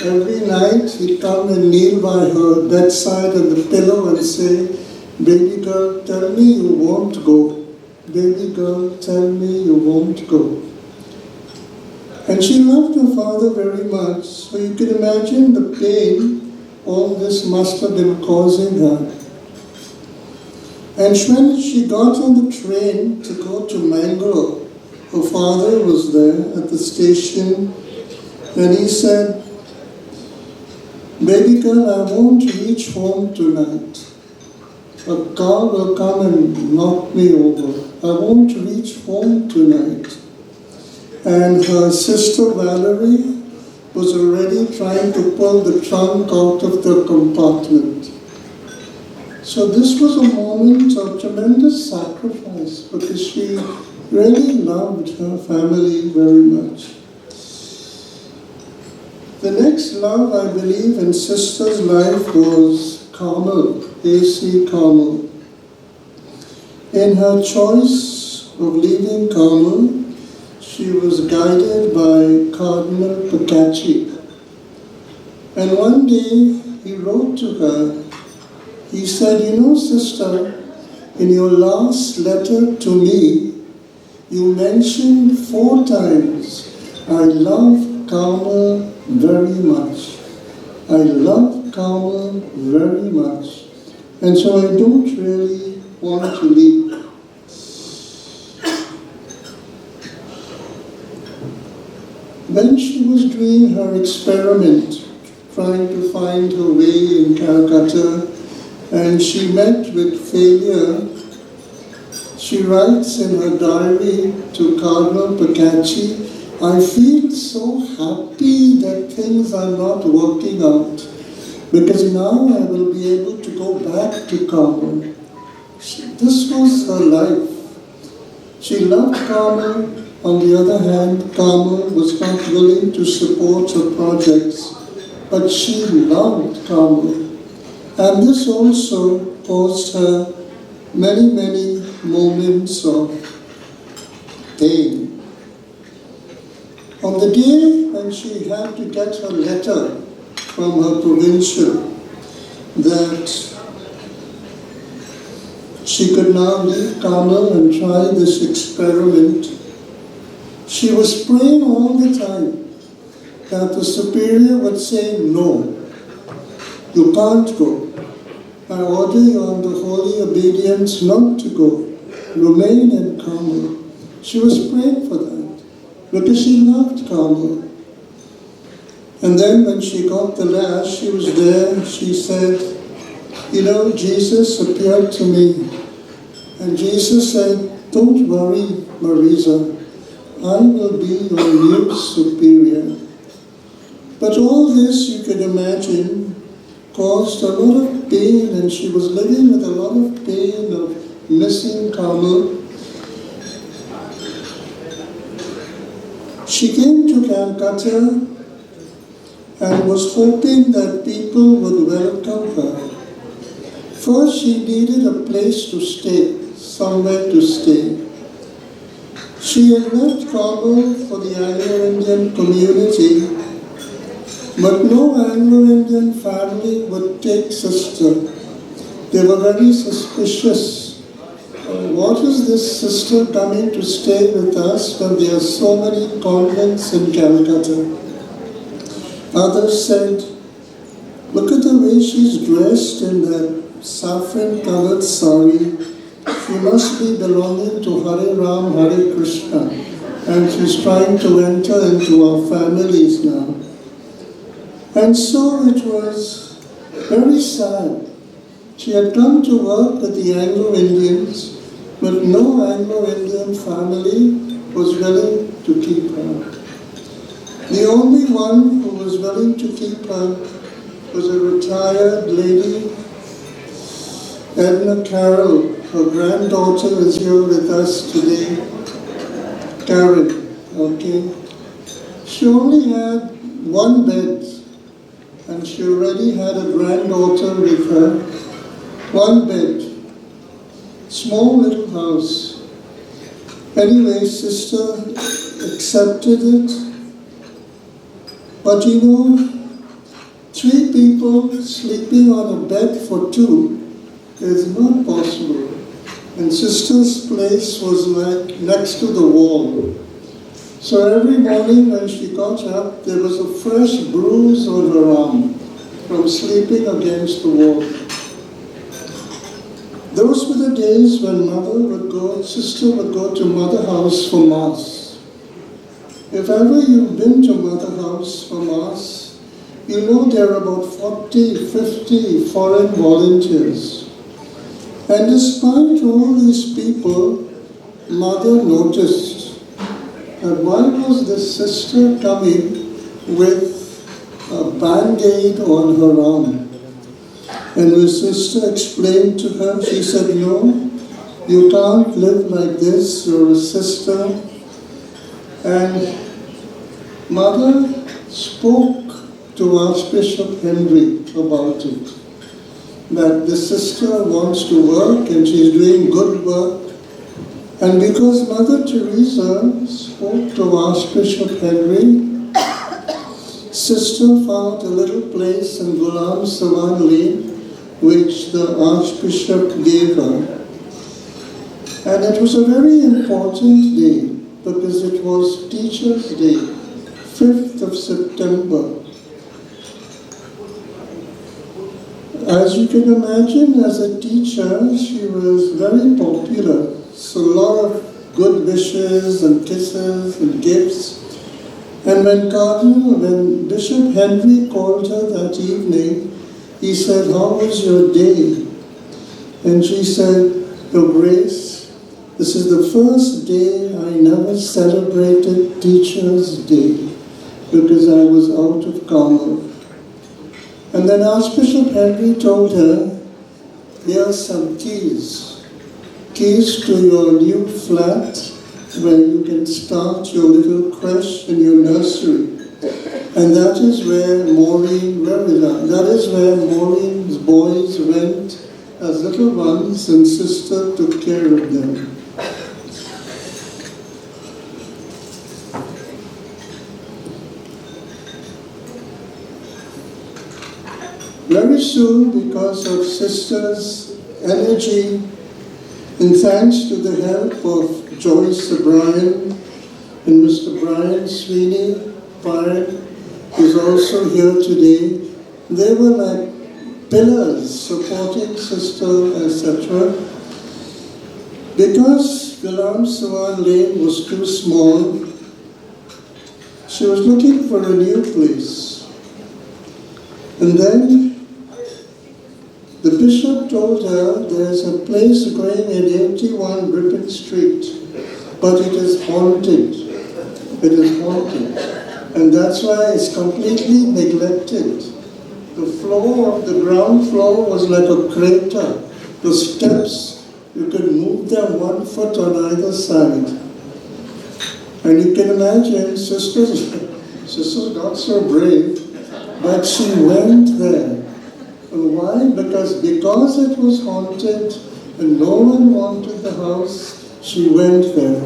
Every night he'd come and kneel by her bedside on the pillow and say, "Baby girl, tell me you won't go. Baby girl, tell me you won't go." And she loved her father very much, so you can imagine the pain all this must have been causing her. And when she got on the train to go to Mangalore, her father was there at the station, and he said, "Baby girl, I won't reach home tonight. A car will come and knock me over. I won't reach home tonight." And her sister Valerie was already trying to pull the trunk out of the compartment. So this was a moment of tremendous sacrifice because she really loved her family very much. The next love, I believe, in sister's life was Carmel, A.C. Carmel. In her choice of leaving Carmel, she was guided by Cardinal Pocacci. And one day he wrote to her, he said, "You know, sister, in your last letter to me, you mentioned 4 times, I love Carmel very much. I love Carmel very much. And so I don't really want to leave." When she was doing her experiment, trying to find her way in Calcutta, and she met with failure, she writes in her diary to Cardinal Pocacci, "I feel so happy that things are not working out, because now I will be able to go back to Carmel." This was her life. She loved Carmel. On the other hand, Carmel was not willing to support her projects, but she loved Carmel. And this also caused her many, many moments of pain. On the day when she had to get her letter from her provincial that she could now leave Carmel and try this experiment, she was praying all the time that the superior would say, "No, you can't go. I order you under holy obedience not to go. Remain in Carmel." She was praying for that because she loved Carmel. And then when she got the last, she was there, she said, "You know, Jesus appeared to me. And Jesus said, 'Don't worry, Marisa. I will be your new superior.'" But all this, you can imagine, caused a lot of pain, and she was living with a lot of pain of missing Carmel. She came to Calcutta and was hoping that people would welcome her. First, she needed a place to stay, somewhere to stay. She She had left Kabul for the Anglo-Indian community, but no Anglo-Indian family would take sister. They were very suspicious. What is this sister coming to stay with us when there are so many convents in Calcutta? Others said, look at the way she's dressed in that saffron-covered sari. She must be belonging to Hare Ram, Hare Krishna, and she's trying to enter into our families now. And so it was very sad. She had come to work with the Anglo-Indians, but no Anglo-Indian family was willing to keep her. The only one who was willing to keep her was a retired lady, Edna Carroll. Her granddaughter is here with us today, Karen, okay? She only had one bed, and she already had a granddaughter with her. One bed, small little house. Anyway, sister accepted it. But you know, 3 people sleeping on a bed for 2 is not possible. And sister's place was like next to the wall. So every morning when she got up, there was a fresh bruise on her arm from sleeping against the wall. Those were the days when sister would go to Mother House for Mass. If ever you've been to Mother House for Mass, you know there are about 40, 50 foreign volunteers. And despite all these people, Mother noticed that why was this sister coming with a band-aid on her arm? And her sister explained to her, she said, no, you can't live like this, you're a sister. And Mother spoke to Archbishop Henry about it, that the sister wants to work and she's doing good work. And because Mother Teresa spoke to Archbishop Henry, sister found a little place in Ghulam Sawan Lane which the Archbishop gave her. And it was a very important day because it was Teachers' Day, 5th of September. As you can imagine, as a teacher, she was very popular. So a lot of good wishes and kisses and gifts. And when Bishop Henry called her that evening, he said, how was your day? And she said, Your Grace, this is the first day I never celebrated Teachers' Day because I was out of Carmel. And then Archbishop Henry told her, here are some keys to your new flat where you can start your little creche and your nursery. And that is where Maureen's boys went as little ones, and sister took care of them. Very soon, because of sister's energy, and thanks to the help of Joyce O'Brien and Mr. Brian Sweeney, who's also here today, they were like pillars supporting sister, etc. Because Ghulam Sawan Lane was too small, she was looking for a new place. And then the bishop told her there's a place going in 81 Ripon Street, but it is haunted. It is haunted. And that's why it's completely neglected. The floor of the ground floor was like a crater. The steps, you could move them 1 foot on either side. And you can imagine, sister's not so brave, but she went there. And why? Because it was haunted and no one wanted the house, she went there.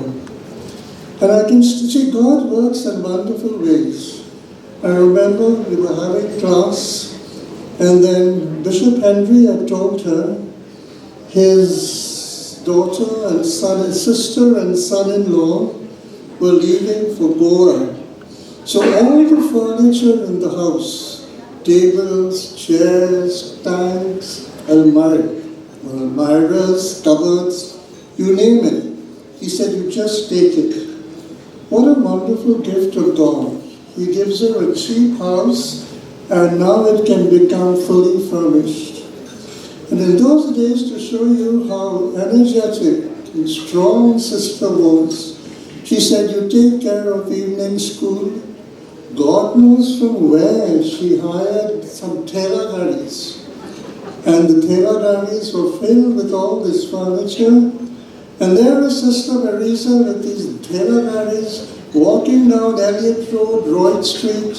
And I can see God works in wonderful ways. I remember we were having class, and then Bishop Henry had told her his daughter and son, his sister and son-in-law were leaving for Goa. So all the furniture in the house, tables, chairs, tanks, almirahs, cupboards, you name it, he said, you just take it. What a wonderful gift of God. He gives her a cheap house, and now it can become fully furnished. And in those days, to show you how energetic and strong Sister was, she said, you take care of evening school. God knows from where she hired some tailor garis. And the tailor garis were filled with all this furniture. And there was Sister Marisa with these tailor garis walking down Elliott Road, Royd Street.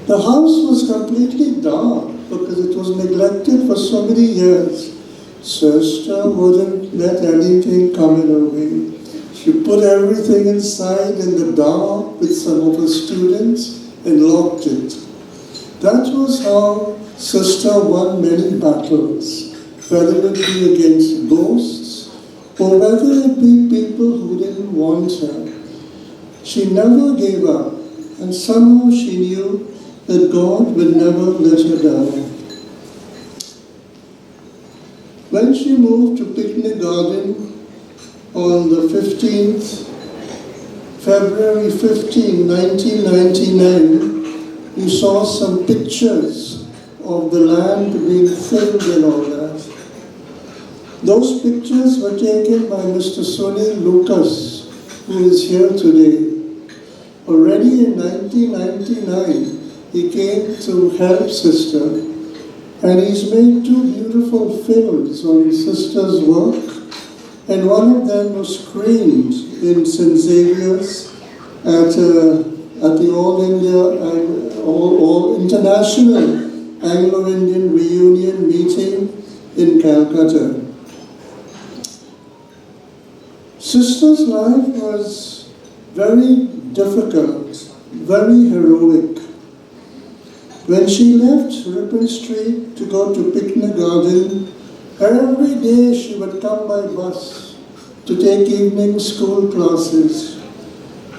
The house was completely dark because it was neglected for so many years. Sister wouldn't let anything come in her way. She put everything inside in the dark with some of her students and locked it. That was how Sister won many battles, whether it be against ghosts or whether it be people who didn't want her. She never gave up, and somehow she knew that God would never let her down. When she moved to Picnic Garden on the February 15, 1999, you saw some pictures of the land being filled and all that. Those pictures were taken by Mr. Sonny Lucas, who is here today. Already in 1999, he came to help Sister, and he's made 2 beautiful films on Sister's work, and one of them was screened in St. Xavier's at the All International Anglo-Indian Reunion meeting in Calcutta. Sister's life was very difficult, very heroic. When she left Ripon Street to go to Picnic Garden, every day she would come by bus to take evening school classes.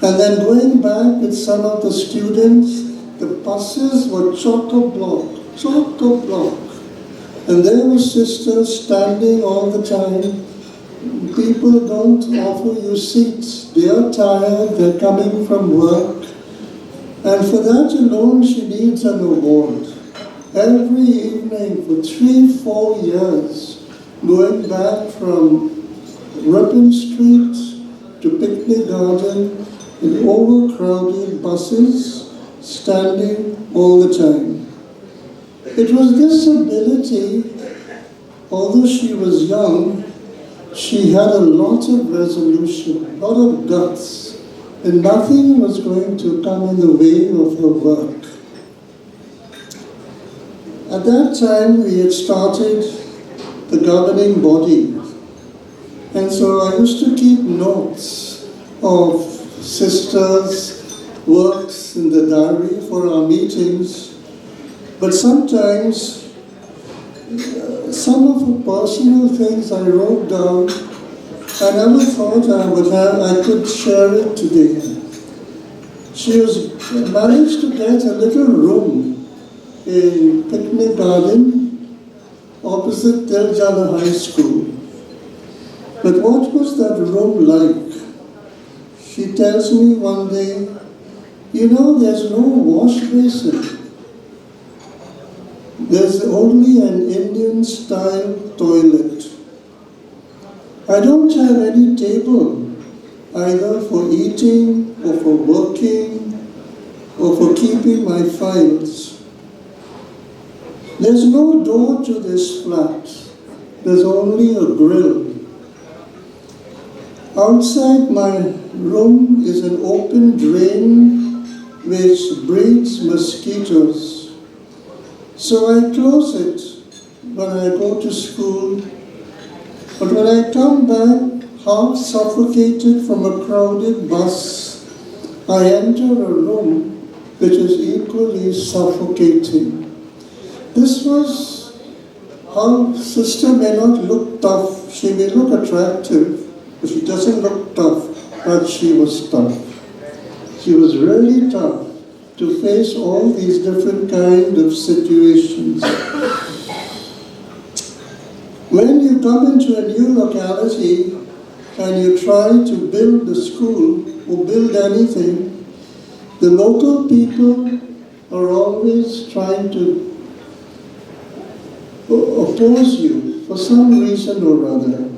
And then going back with some of the students, the buses were chock-a-block. And there was Sister standing all the time. People don't offer you seats. They are tired, they're coming from work. And for that alone, she needs an award. Every evening for 3-4 years, going back from Ripon Street to Picnic Garden in overcrowded buses, standing all the time. It was this ability, although she was young, she had a lot of resolution, a lot of guts, and nothing was going to come in the way of her work. At that time, we had started the governing body, and so I used to keep notes of Sister's works in the diary for our meetings, but sometimes some of her personal things I wrote down. I never thought I could share it today. She managed to get a little room in Picnic Garden opposite Tiljana High School. But what was that room like? She tells me one day, there's no wash basin. There's only an Indian-style toilet. I don't have any table, either for eating or for working or for keeping my files. There's no door to this flat. There's only a grill. Outside my room is an open drain which breeds mosquitoes. So I close it when I go to school. But when I come back, half suffocated from a crowded bus, I enter a room which is equally suffocating. This was how Sister may not look tough. She may look attractive, but she doesn't look tough, but she was tough. She was really tough to face all these different kind of situations. When you come into a new locality and you try to build a school or build anything, the local people are always trying to oppose you for some reason or other.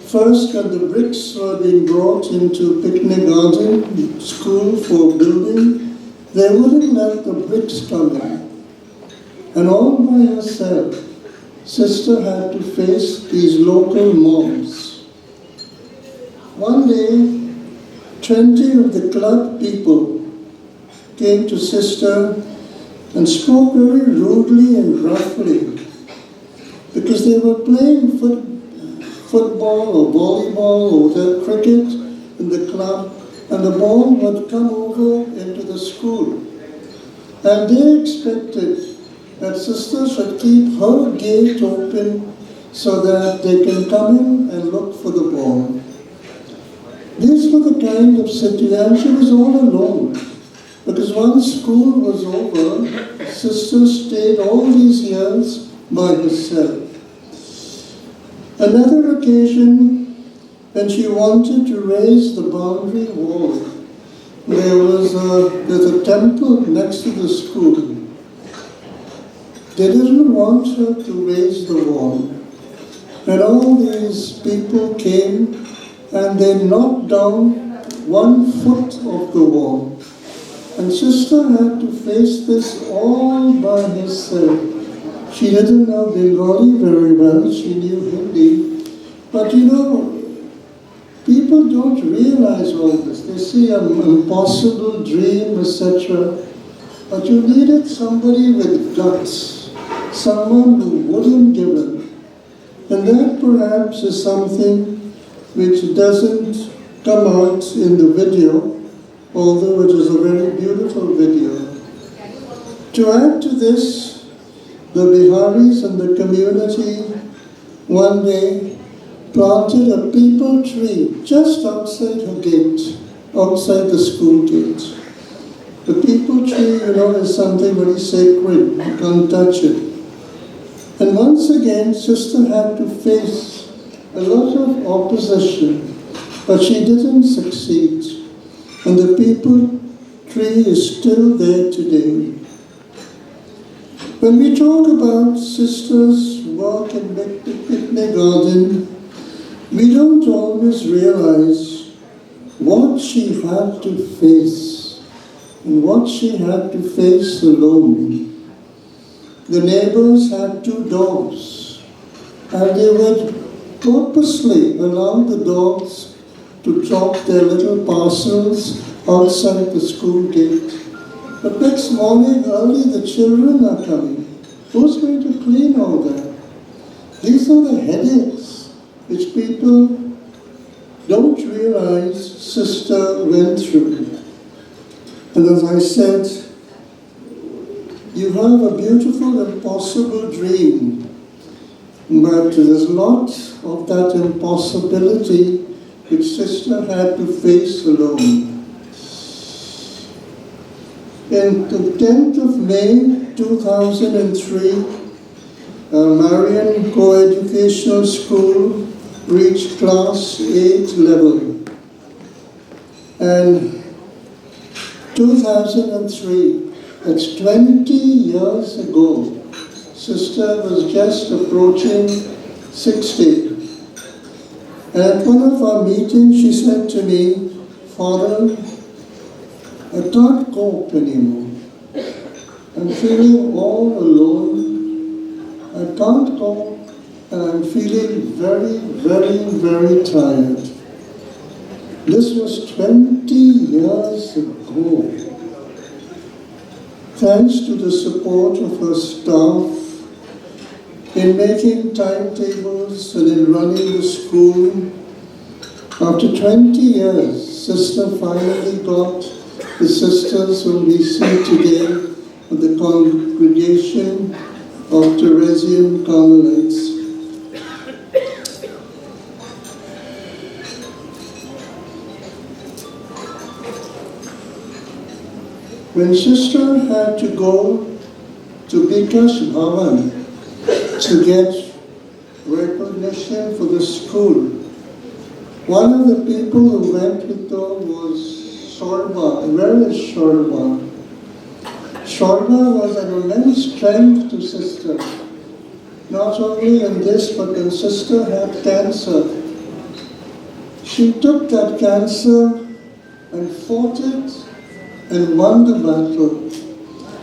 First, when the bricks were being brought into Picnic Garden School for building, they wouldn't let the bricks come in. And all by herself, Sister had to face these local mobs. One day, 20 of the club people came to Sister and spoke very rudely and roughly because they were playing football or volleyball or cricket in the club, and the ball would come over into the school. And they expected that Sister should keep her gate open so that they can come in and look for the ball. These were the kind of situation. She was all alone. Because once school was over, Sister stayed all these years by herself. Another occasion, when she wanted to raise the boundary wall, there's a temple next to the school. They didn't want her to raise the wall. And all these people came and they knocked down 1 foot of the wall. And Sister had to face this all by herself. She didn't know Bengali very well, she knew Hindi. But you know, people don't realize all this. They see an impossible dream, etc. But you needed somebody with guts, someone who wouldn't give in. And that perhaps is something which doesn't come out in the video, although it is a very beautiful video. To add to this, the Biharis in the community one day planted a peepal tree just outside her gate, outside the school gate. The peepal tree, you know, is something very sacred, you can't touch it. And once again, Sister had to face a lot of opposition, but she didn't succeed. And the peepal tree is still there today. When we talk about Sister's work in Picnic Garden, we don't always realize what she had to face and what she had to face alone. The neighbors had 2 dogs, and they would purposely allow the dogs to drop their little parcels outside the school gate. But next morning early, the children are coming. Who's going to clean all that? These are the headaches which people don't realize Sister went through. And as I said, you have a beautiful, impossible dream, but there's a lot of that impossibility which Sister had to face alone. In the 10th of May 2003, Marian Co-Educational School reached class 8 level. And 2003, that's 20 years ago, Sister was just approaching 60. And at one of our meetings, she said to me, "Father, I can't cope anymore. I'm feeling all alone. I can't cope, and I'm feeling very, very, very tired." This was 20 years ago. Thanks to the support of her staff, in making timetables and in running the school. After 20 years, Sister finally got the sisters whom we see today of the congregation of Theresian Carmelites. When Sister had to go to Bikash Bhavan to get recognition for the school, one of the people who went with her was Shorba. Where is Shorba? Shorba was an immense strength to Sister. Not only in this, but when Sister had cancer, she took that cancer and fought it and won the battle.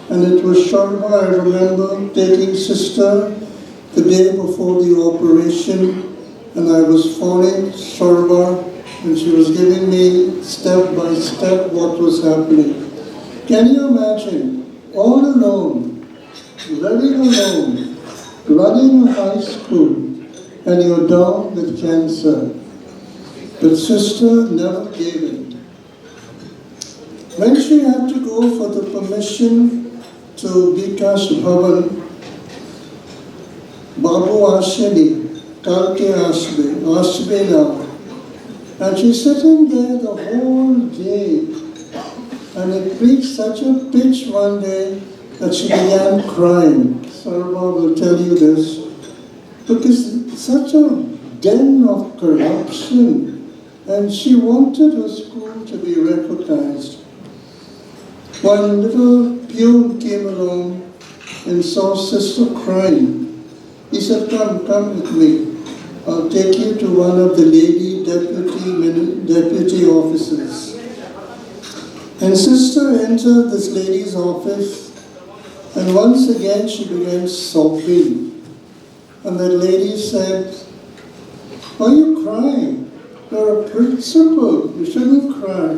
And it was Shorba, I remember, taking Sister the day before the operation, and I was following Shorba, and she was giving me step by step what was happening. Can you imagine, all alone, living alone, running a high school, and you're down with cancer? But Sister never gave in. When she had to go for the permission to Bikash Bhavan, Babu Ashini, Kalke Ashbe now. And she's sitting there the whole day. And it reached such a pitch one day that she began crying. Sarva will tell you this. Because it's such a den of corruption. And she wanted her school to be recognized. One little peon came along and saw Sister crying. He said, come with me. I'll take you to one of the lady deputy officers. And Sister entered this lady's office, and once again she began sobbing. And that lady said, why are you crying? You're a principal, you shouldn't cry.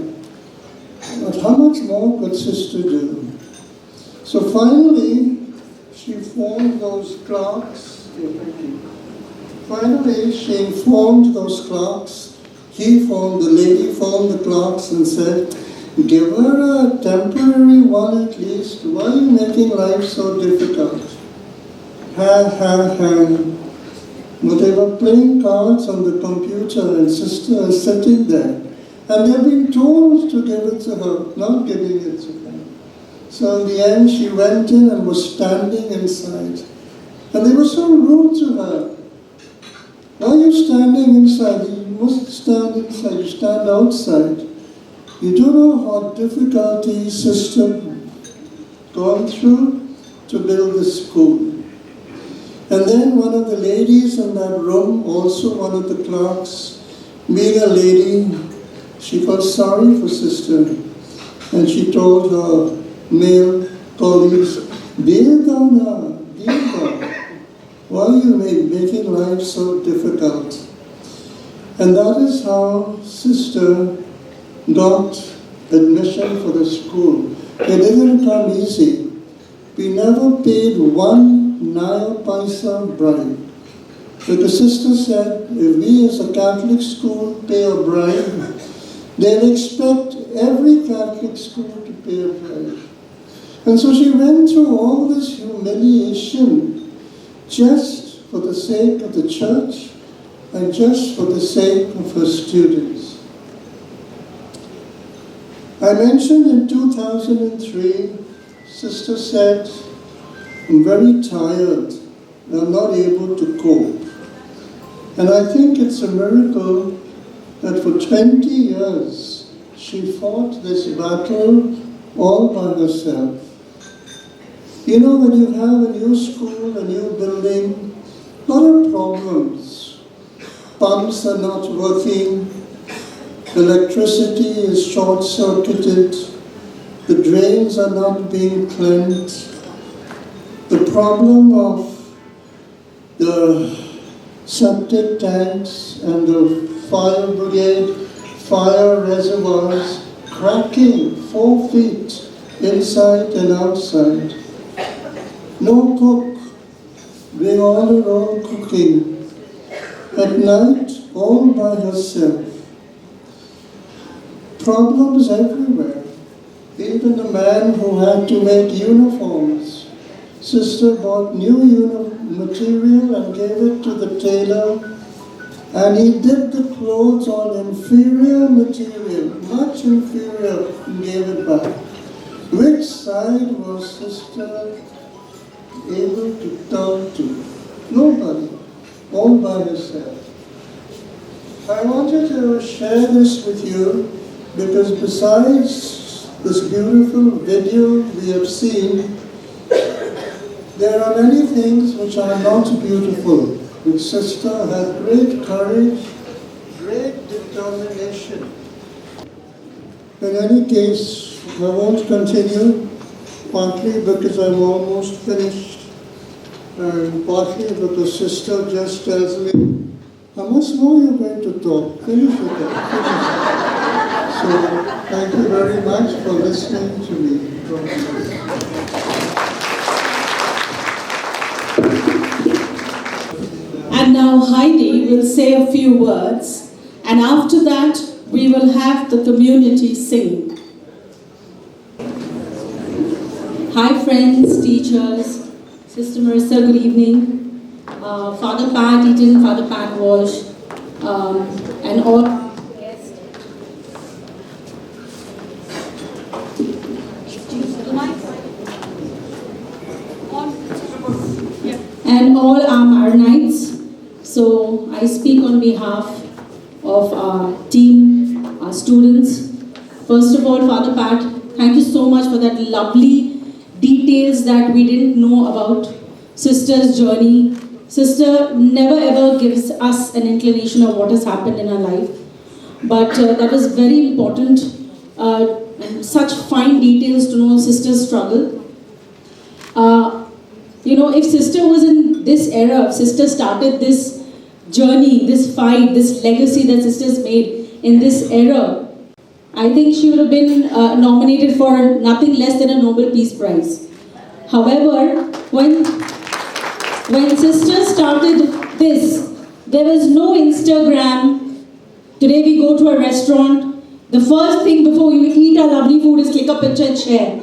But how much more could Sister do? So finally, she informed those clerks. Finally, she informed those clerks. The lady formed the clerks and said, give her a temporary one at least. Why are you making life so difficult? But they were playing cards on the computer and Sister is sitting there. And they've been told to give it to her, not giving it to her. So in the end, she went in and was standing inside. And they were so rude to her. Why are you standing inside? You must stand inside. You stand outside. You don't know how difficulty Sister gone through to build the school. And then one of the ladies in that room, also one of the clerks, being a lady, she felt sorry for Sister. And she told her male colleagues, Vedana, why are you making life so difficult? And that is how Sister got admission for the school. It didn't come easy. We never paid 1 naya paisa bribe. Because Sister said, if we as a Catholic school pay a bribe, they'll expect every Catholic school to pay a bribe. And so she went through all this humiliation just for the sake of the church and just for the sake of her students. I mentioned in 2003, Sister said, I'm very tired, I'm not able to cope. And I think it's a miracle that for 20 years she fought this battle all by herself. You know, when you have a new school, a new building, a lot of problems. Pumps are not working, electricity is short-circuited, the drains are not being cleansed, the problem of the septic tanks and the fire brigade, fire reservoirs cracking 4 feet inside and outside. No cook, doing all her own cooking, at night all by herself. Problems everywhere. Even the man who had to make uniforms. Sister bought new material and gave it to the tailor, and he did the clothes on inferior material, much inferior, and gave it back. Which side was Sister able to turn to? Nobody, all by herself. I wanted to share this with you because besides this beautiful video we have seen, there are many things which are not beautiful. Which Sister had great courage, great determination. In any case, I won't continue, partly because I'm almost finished, and partly because Sister just tells me, how much more you're going to talk? Finish it up, finish it. So, thank you very much for listening to me. And now Heidi will say a few words, and after that we will have the community sing. Hi friends, teachers, Sister Marisa, good evening. Father Pat Eaton, Father Pat Walsh, and all guests. And all our Maronites. So I speak on behalf of our team, our students. First of all, Father Pat, thank you so much for that lovely details that we didn't know about Sister's journey. Sister never ever gives us an inclination of what has happened in our life. But that was very important and such fine details to know Sister's struggle. If Sister was in this era, if Sister started this journey, this fight, this legacy that Sister's made in this era, I think she would have been nominated for nothing less than a Nobel Peace Prize. However, when Sister started this, there was no Instagram. Today we go to a restaurant, the first thing before you eat our lovely food is click a picture and share,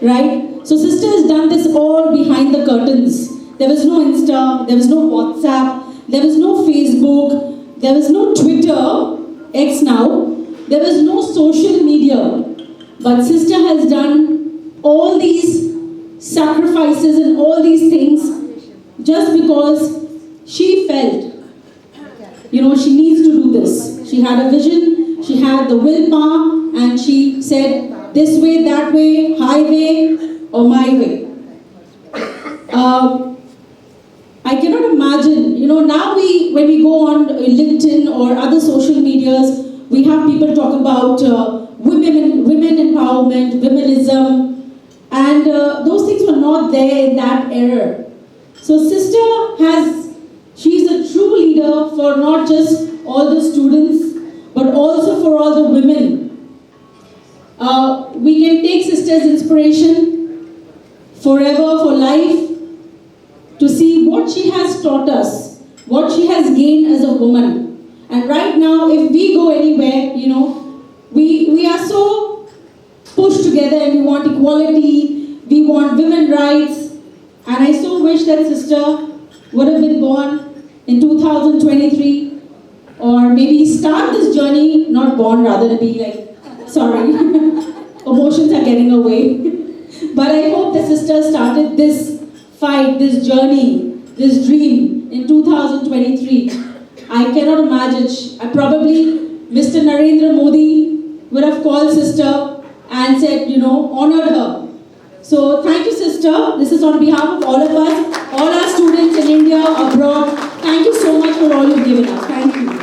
right? So Sister has done this all behind the curtains. There was no Insta, there was no WhatsApp, there was no Facebook, there was no Twitter, X now, there was no social media. But Sister has done all these sacrifices and all these things just because she felt, she needs to do this. She had a vision, she had the willpower, and she said, this way, that way, highway, or my way. I cannot imagine, now when we go on LinkedIn or other social medias, we have people talk about women empowerment, feminism, and those things were not there in that era. So Sister she's a true leader for not just all the students, but also for all the women. We can take Sister's inspiration forever, for life, to see what she has taught us, what she has gained as a woman. And right now, if we go anywhere, we are so pushed together and we want equality, we want women's rights. And I so wish that Sister would have been born in 2023, or maybe start this journey, not born, rather to be like, sorry, emotions are getting away. But I hope that Sister started this fight, this journey, this dream in 2023. I cannot imagine. Probably Mr. Narendra Modi would have called Sister and said, honored her. So thank you, Sister. This is on behalf of all of us, all our students in India, abroad. Thank you so much for all you've given us. Thank you.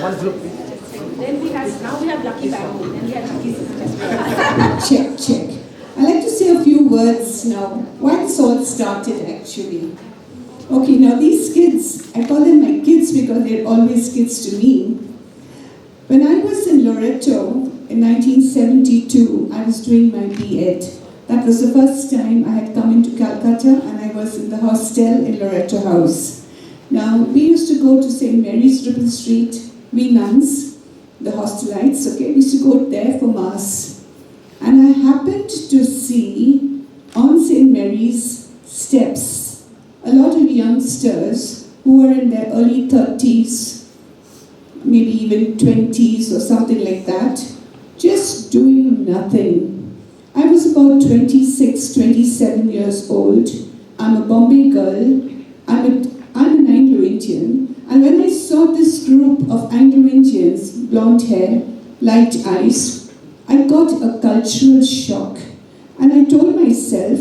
One group, please. Then we have Yes, now we have lucky family and we have lucky sisters. Check. I'd like to say a few words now. Why this all started actually. Okay, now these kids, I call them my kids because they're always kids to me. When I was in Loreto in 1972, I was doing my B.Ed. That was the first time I had come into Kolkata and I was in the hostel in Loreto House. Now, we used to go to St. Mary's, Ripple Street, we nuns, the hostelites, okay, we used to go there for Mass. And I happened to see on St. Mary's steps a lot of youngsters who were in their early 30s, maybe even 20s or something like that, just doing nothing. I was about 26, 27 years old. I'm a Bombay girl. I'm an Anglo-Indian. And when I saw this group of Anglo-Indians, blonde hair, light eyes, I got a cultural shock. And I told myself,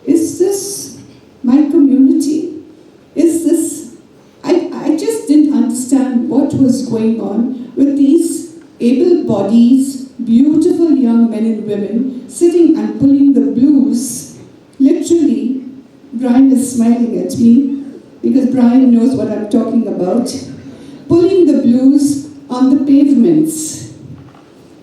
is this my community? Is this... I just didn't understand what was going on with these able bodies, beautiful young men and women sitting and pulling the blues. Literally, Brian is smiling at me because Brian knows what I'm talking about. Pulling the blues on the pavements.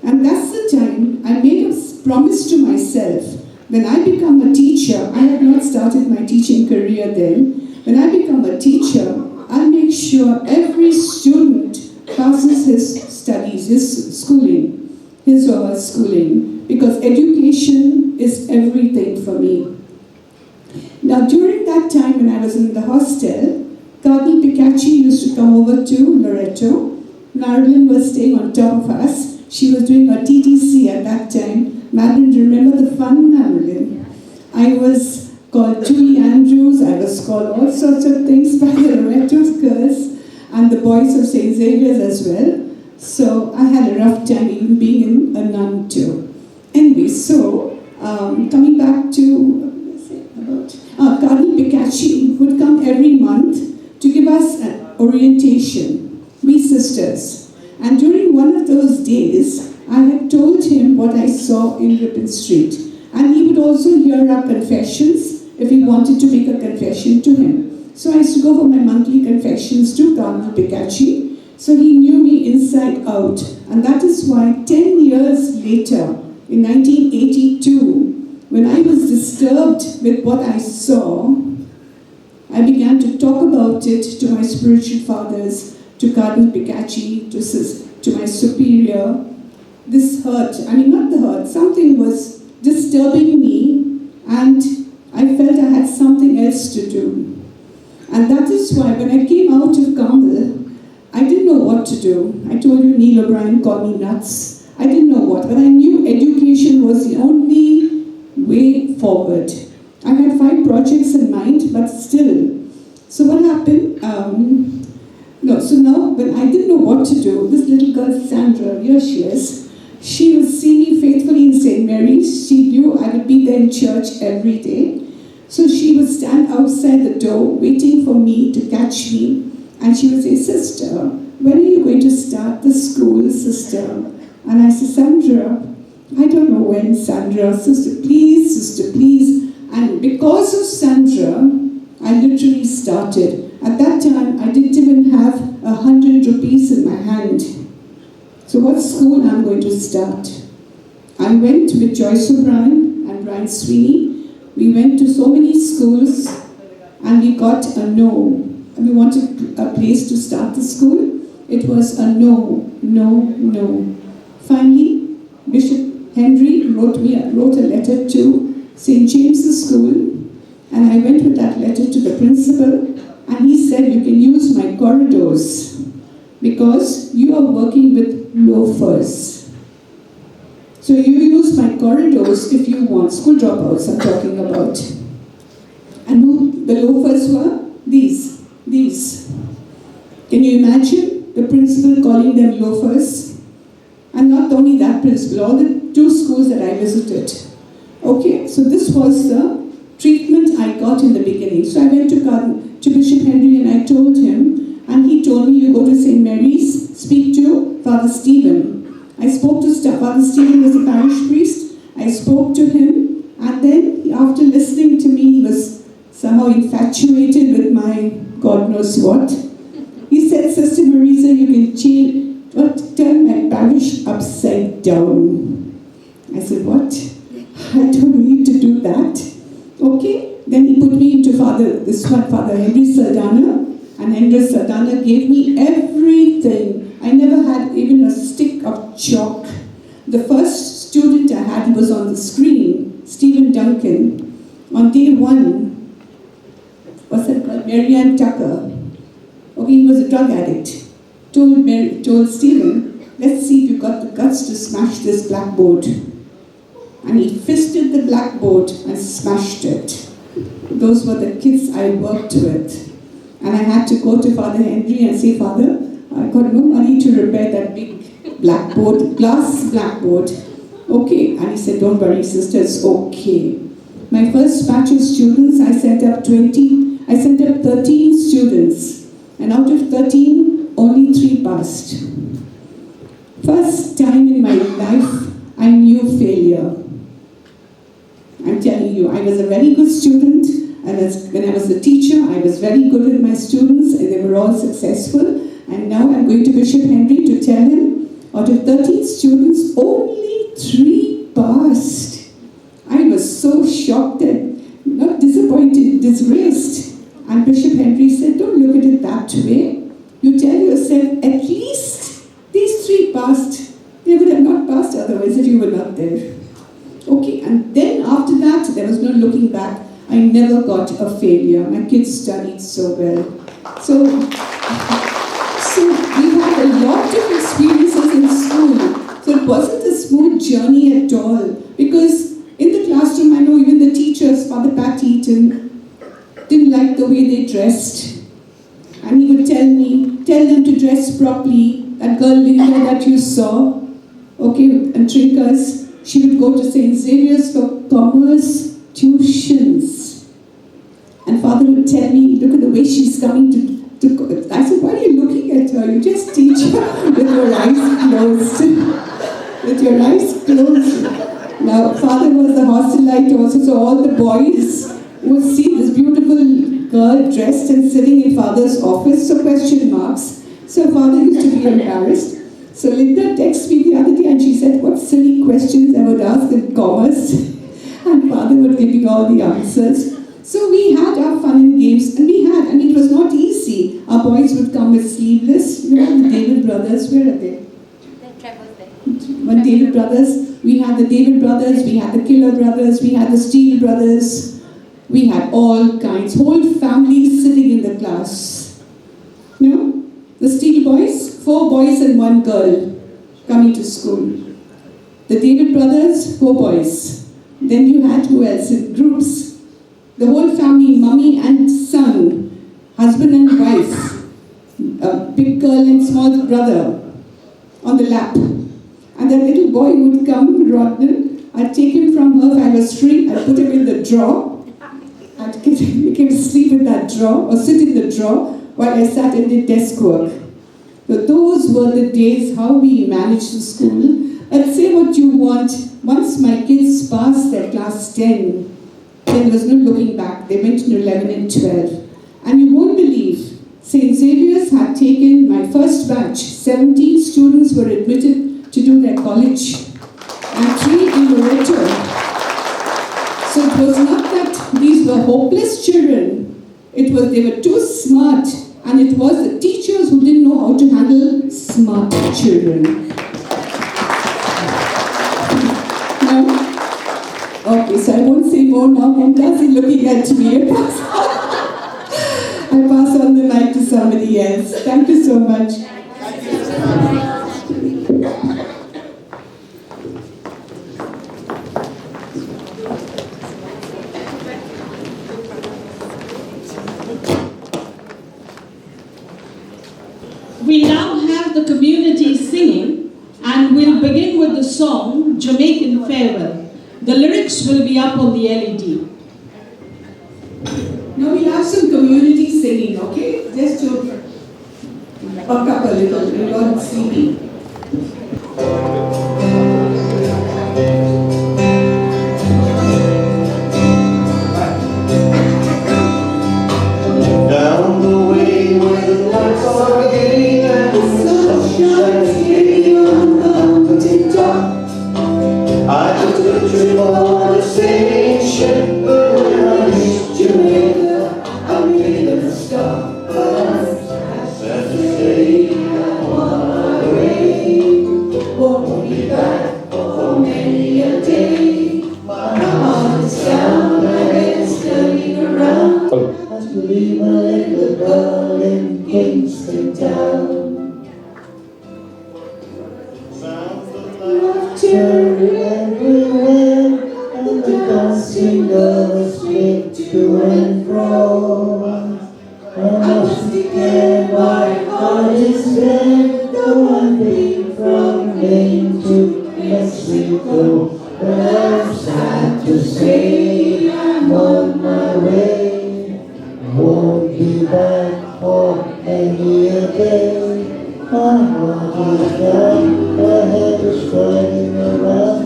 And that's the time I made a promise to myself. When I become a teacher, I had not started my teaching career then. When I become a teacher, I'll make sure every student passes his studies, his schooling. His or her schooling, because education is everything for me. Now, during that time when I was in the hostel, Cardinal Pikachi used to come over to Loreto. Marilyn was staying on top of us. She was doing her TTC at that time. Marilyn, remember the fun, Marilyn? I was called Julie Andrews. I was called all sorts of things by the Loreto girls and the boys of St. Xavier's as well. So I had a rough time even being in a nun too. Anyway, so coming back to Cardinal Pikachi would come every month to give us an orientation, we sisters. And during one of those days, I had told him what I saw in Ripon Street. And he would also hear our confessions if he wanted to make a confession to him. So I used to go for my monthly confessions to Cardinal Pikachi. So he knew me inside out. And that is why 10 years later, in 1982, when I was disturbed with what I saw, I began to talk about it to my spiritual fathers, to Cardinal Pikachi, to my superior. This hurt, not the hurt, something was disturbing me and I felt I had something else to do. And that is why when I came out of Carmel, I didn't know what to do. I told you Neil O'Brien called me nuts. I didn't know what, but I knew education was the only way forward. I had 5 projects in mind, but still. So what happened? So now when I didn't know what to do, this little girl, Sandra, here she is, she would see me faithfully in St. Mary's. She knew I would be there in church every day. So she would stand outside the door waiting for me to catch me. And she would say, "Sister, when are you going to start the school, sister?" And I said, "Sandra, I don't know when, Sandra. Sister, please." And because of Sandra, I literally started. At that time, I didn't even have 100 rupees in my hand. So what school I'm going to start? I went with Joyce O'Brien and Brian Sweeney. We went to so many schools and we got a no. We wanted a place to start the school. It was a no. Finally, Bishop Henry wrote a letter to St. James's School, and I went with that letter to the principal, and he said, "You can use my corridors because you are working with loafers. So you use my corridors if you want." School dropouts I'm talking about. And who the loafers were? These. Can you imagine the principal calling them loafers? And not only that principal, all the 2 schools that I visited. Okay, so this was the treatment I got in the beginning. So I went to Bishop Henry and I told him, and he told me, "You go to St. Mary's, speak to Father Stephen. I spoke to Father Stephen was a parish priest. I spoke to him, and then after listening to me, he was somehow infatuated with my God knows what. He said, Sister Marisa, you can turn my parish upside down. I said, what? I don't need to do that. Okay. Then he put me into Father Henry Saldana, and Henry Saldana gave me everything. I never had even a stick of chalk. The first student I had, he was on the screen, Stephen Duncan. On day 1, what's that called? Marianne Tucker. Okay, he was a drug addict. Told Stephen, let's see if you've got the guts to smash this blackboard. And he fisted the blackboard and smashed it. Those were the kids I worked with. And I had to go to Father Henry and say, Father, I got no money to repair that big blackboard, glass blackboard. Okay. And he said, don't worry, sister, it's okay. My first batch of students, I sent up 13 students. And out of 13, only 3 passed. First time in my life, I knew failure. I'm telling you, I was a very good student, and when I was a teacher, I was very good with my students, and they were all successful. And now I'm going to Bishop Henry to tell him, out of 13 students, only 3 passed. I was so shocked and not disappointed, disgraced. And Bishop Henry said, don't look at it that way. You tell yourself, at least these 3 passed. They would have not passed otherwise if you were not there. Okay, and then after that, there was no looking back. I never got a failure. My kids studied so well. So we had a lot of experiences in school. So it wasn't a smooth journey at all. Because in the classroom, I know even the teachers, Father Pat Eaton, didn't like the way they dressed. And he would tell them to dress properly. That girl Linda that you saw, okay, and Trinkers, she would go to St. Xavier's for commerce tuitions. And Father would tell me, look at the way she's coming to I said, why are you looking at her? You just teach her with your eyes closed. With your eyes closed. Now, Father was a hostelite also, so all the boys would see this beautiful girl dressed and sitting in Father's office, so question marks. So Father used to be embarrassed. So Linda texted me the other day and she said, what silly questions I would ask in commerce. And Father would give me all the answers. So we had our fun and games, and it was not easy. Our boys would come with sleeveless, the David brothers, where are they? When David brothers, we had the David brothers, we had the Killer brothers, we had the Steel brothers, we had all kinds, whole families sitting in the class. The Steel boys, 4 boys and 1 girl coming to school. The David brothers, 4 boys. Then you had who else in groups? The whole family, mummy and son, husband and wife, a big girl and small brother on the lap. And that little boy would come, Rodnan, I'd take him from her if I was free, I'd put him in the drawer, I'd make him sleep in that drawer, or sit in the drawer, while I sat and did desk work. So those were the days how we managed the school. And say what you want, once my kids passed their class 10, there was no looking back. They went to 11 and 12. And you won't believe, St. Xavier's had taken my first batch. 17 students were admitted to do their college, and 3 in Loreto. So it was not that these were hopeless children. It was they were too smart, and it was the teachers who didn't know how to handle smart children. Okay, so I won't say more now. Montage is looking at me. I pass on the mic to somebody else. Thank you so much. We now have the community singing, and we'll begin with the song Jamaican Farewell. The lyrics will be up on the LED. Now we have some community singing, okay? Just to buck up a little, we're not sleepy. Down the way where the lights are getting and the sunshine is getting on the mountain top. I took a trip on a sailing ship, but when I reached Jamaica, I made a stop. Sad to say, I'm on my way. Won't be back for many a day. My heart is down, my head's turning around. I have to leave my little girl in Kingston Town. Laughter everywhere, and the dancing girls speak to and fro. I must declare my heart is dead, though I've been from Maine to Mexico. But I'm sad to say I'm on my way. Won't be back for many a day. My heart is down, my head is turning around.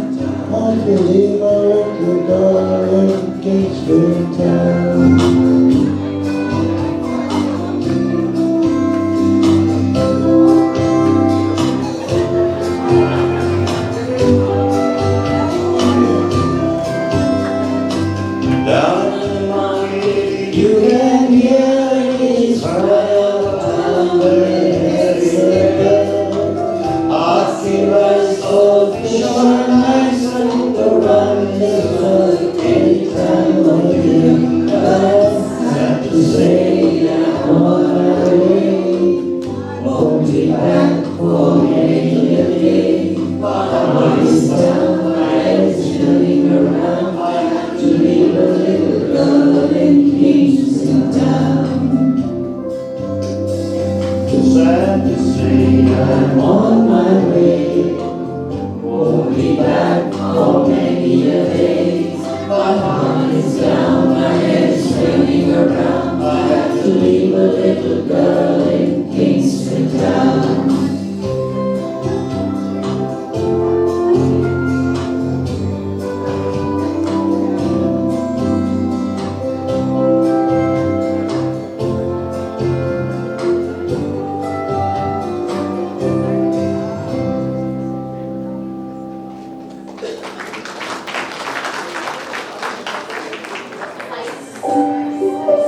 I believe I left the door in Kingston Town. Down in the mountain, you can hear his cry of hunger and despair. Asking rice for fish or nice and the run is worth any time of year. But sad to say, I'm on my way. Won't be back for many a day. My heart is down, my head is turning around. To leave a little girl in Kingston Town. Sad to say I'm on my way. Won't be back for many a day. My heart is down, my head is turning around. I have to leave a little girl in Kingston Town.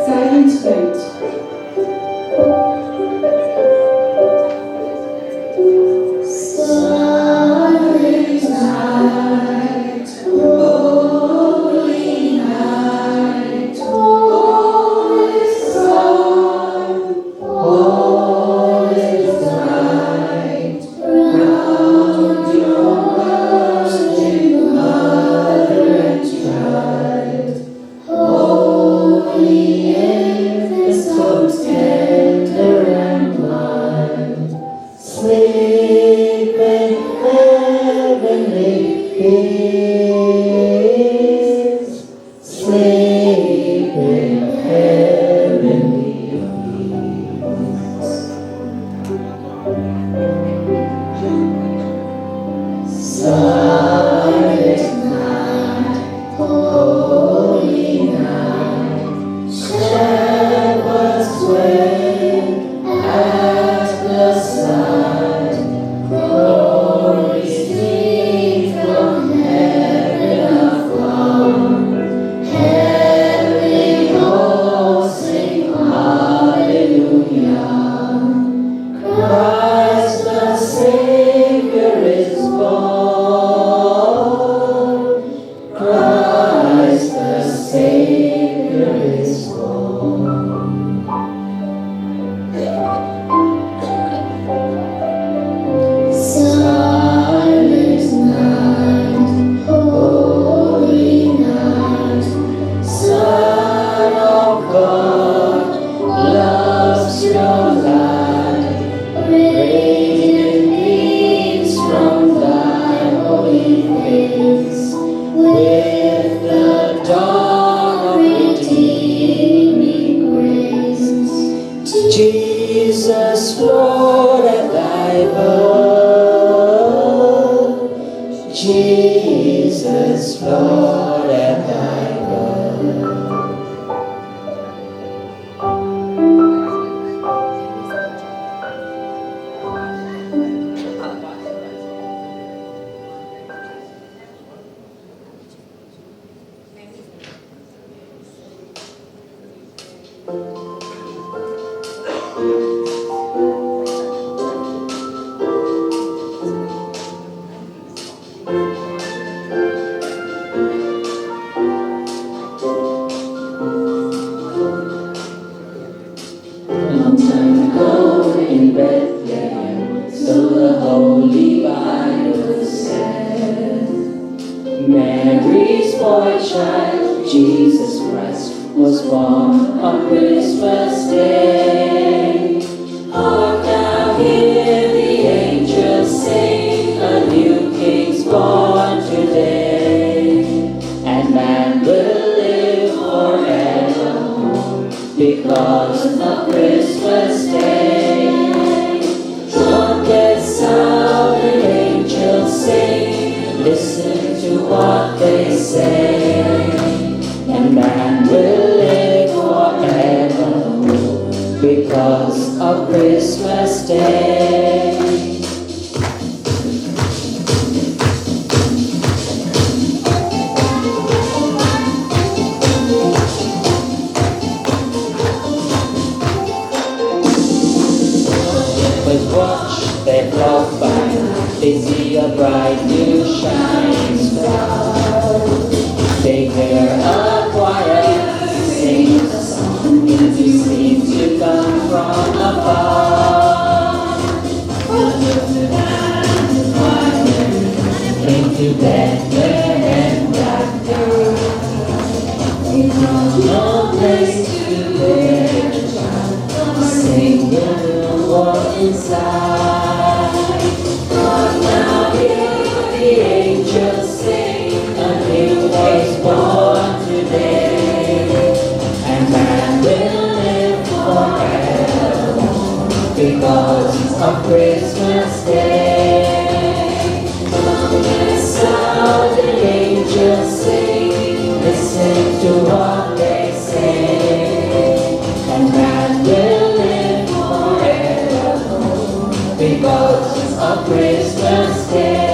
Silent Flight. Silent night, holy night, all is calm, all is right. Round your virgin mother and child, holy infant, so tender and mild, sleep in heavenly peace, sleep in heavenly peace. Silent night, holy night, shepherds wail at the sun, glories sing from heaven afar, heavenly hosts sing hallelujah. Christ the Savior is born, Christ the Savior is born. Silent night, holy night, Son of God, loves your light, radiant beams from thy holy face, with Lord, at thy birth. Long time ago in Bethlehem, so the Holy Bible said, Mary's boy child, Jesus Christ, was born on Christmas Day. Hark now, hear the angels sing, a new King's born today, and man will live forevermore because of Christmas Day. Trumpets sound and angels sing, listen to what they say, and man will live forevermore because of Christmas Day. Shepherds watch their flock by night, they see a bright new shining star. They hear a choir sing a song, it seems to come from afar. Came to Bethlehem that day, no place to lay a child, sing the war inside. But now hear the angels sing, a new was born today, and man will live forevermore because of Christmas Day. Trumpets sound the angels sing, listen to what they say, and man will live forevermore because of Christmas Day.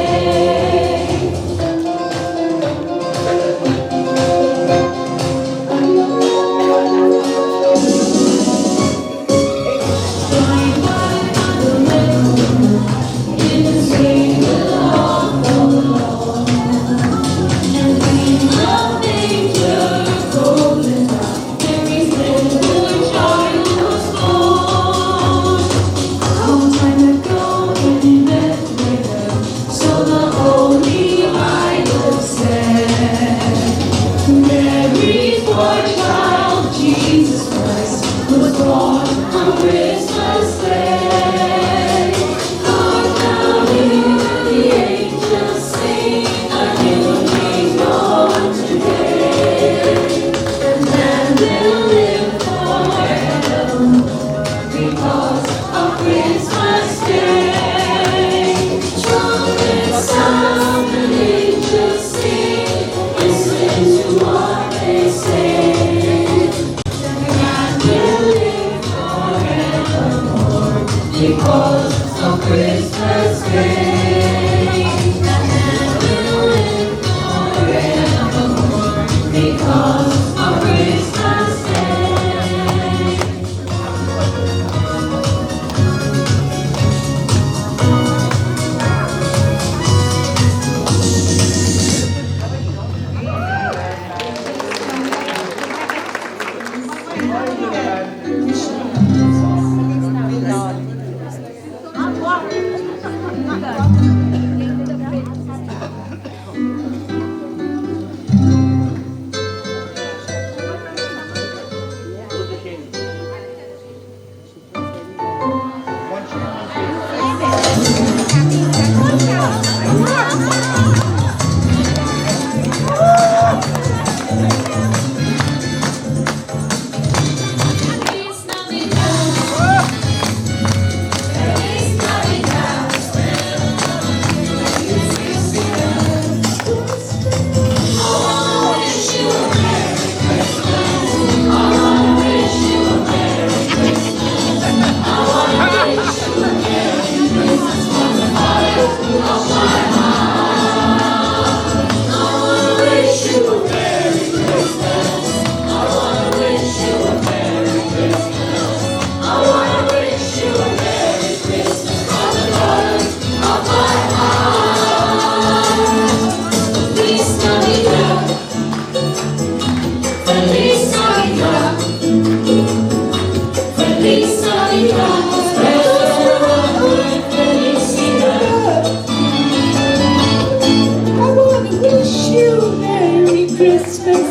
Christmas.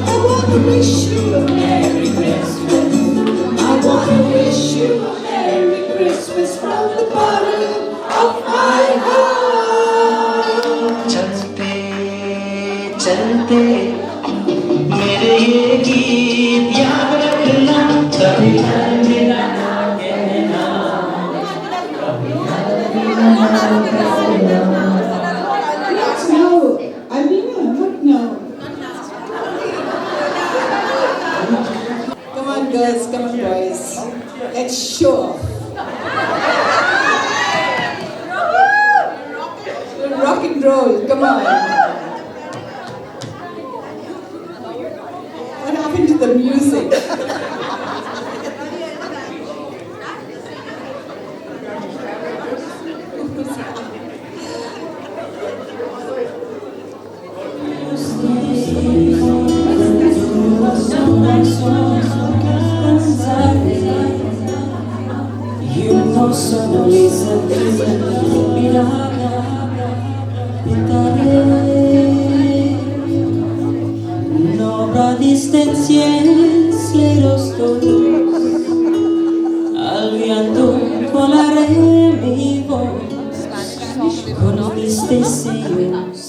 I wanna wish you a Merry Christmas. I wanna wish you a Merry Christmas from the bottom of my heart. चलते चलते मेरे ये गीत याद रखना, कभी हर मेरा नाम कहना, कभी हर मेरा नाम कहना. No, Alina, not now. Come on, girls, come on, boys. Let's show off. Rock and roll, come on. What happened to the music? No habrá distancia entre los dos. Al viento colaré mi voz con mis deseos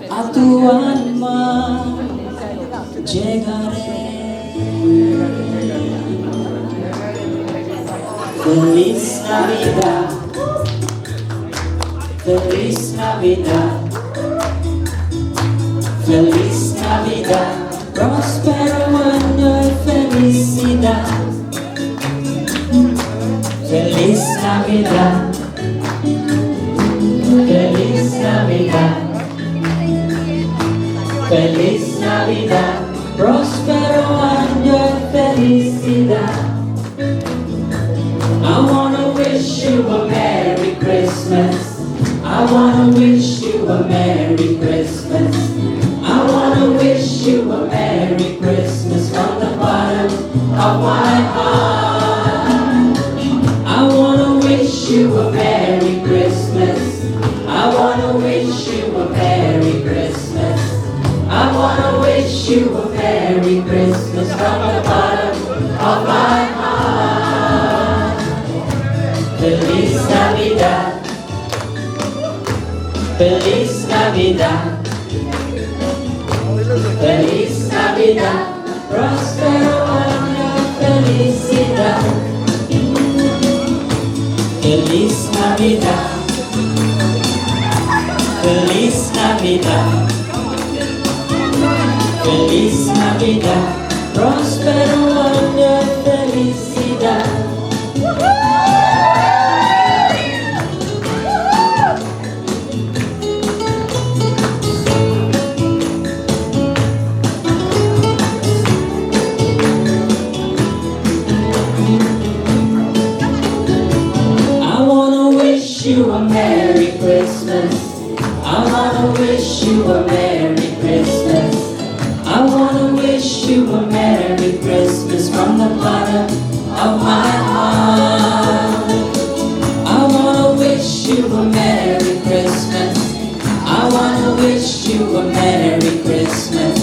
a tu alma llegaré. Feliz Navidad, feliz Navidad, feliz Navidad, próspero año y felicidad. Feliz Navidad, feliz Navidad, feliz Navidad, próspero año y felicidad. I wanna wish you a Merry Christmas. I wanna wish you a Merry Christmas. I wanna wish you a Merry Christmas from the bottom of my heart. I wanna wish you a Merry Christmas. I wanna wish you a Merry Christmas. I wanna wish you a Merry Christmas from the bottom of my heart. Feliz Navidad, feliz Navidad, feliz Navidad, próspero año, felicidad. Feliz Navidad, feliz Navidad, feliz Navidad, próspero año, felicidad. You a Merry Christmas. I wanna wish you a Merry Christmas. I wanna wish you a Merry Christmas from the bottom of my heart. I wanna wish you a Merry Christmas. I wanna wish you a Merry Christmas.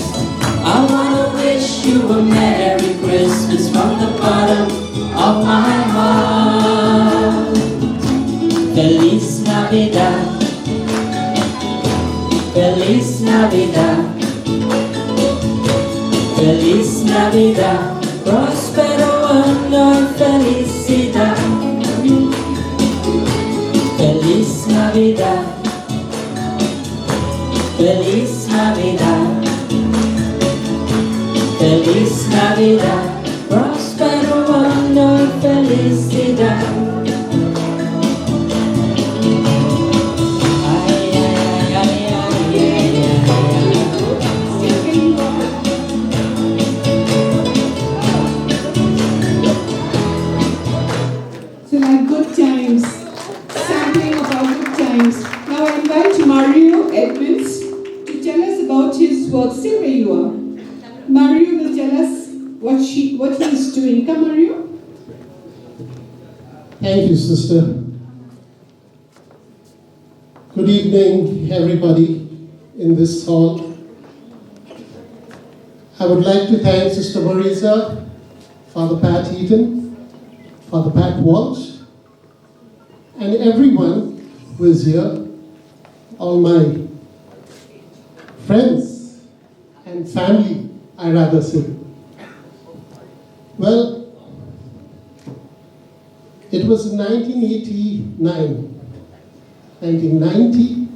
I wanna wish you a Merry Christmas from the bottom of my heart. Feliz Navidad, feliz Navidad, feliz Navidad, próspero año y felicidad. Feliz Navidad, feliz Navidad, feliz Navidad, próspero año y felicidad. So like good times, sampling about good times. Now I invite Mario Edmonds to tell us about his work. Stay where you are. Mario will tell us what he's doing. Come, Mario. Thank you, sister. Good evening, everybody. in this hall. I would like to thank Sister Marisa, Father Pat Eaton, Father Pat Walsh, and everyone who is here, all my friends and family, I rather say. Well, it was in 1990,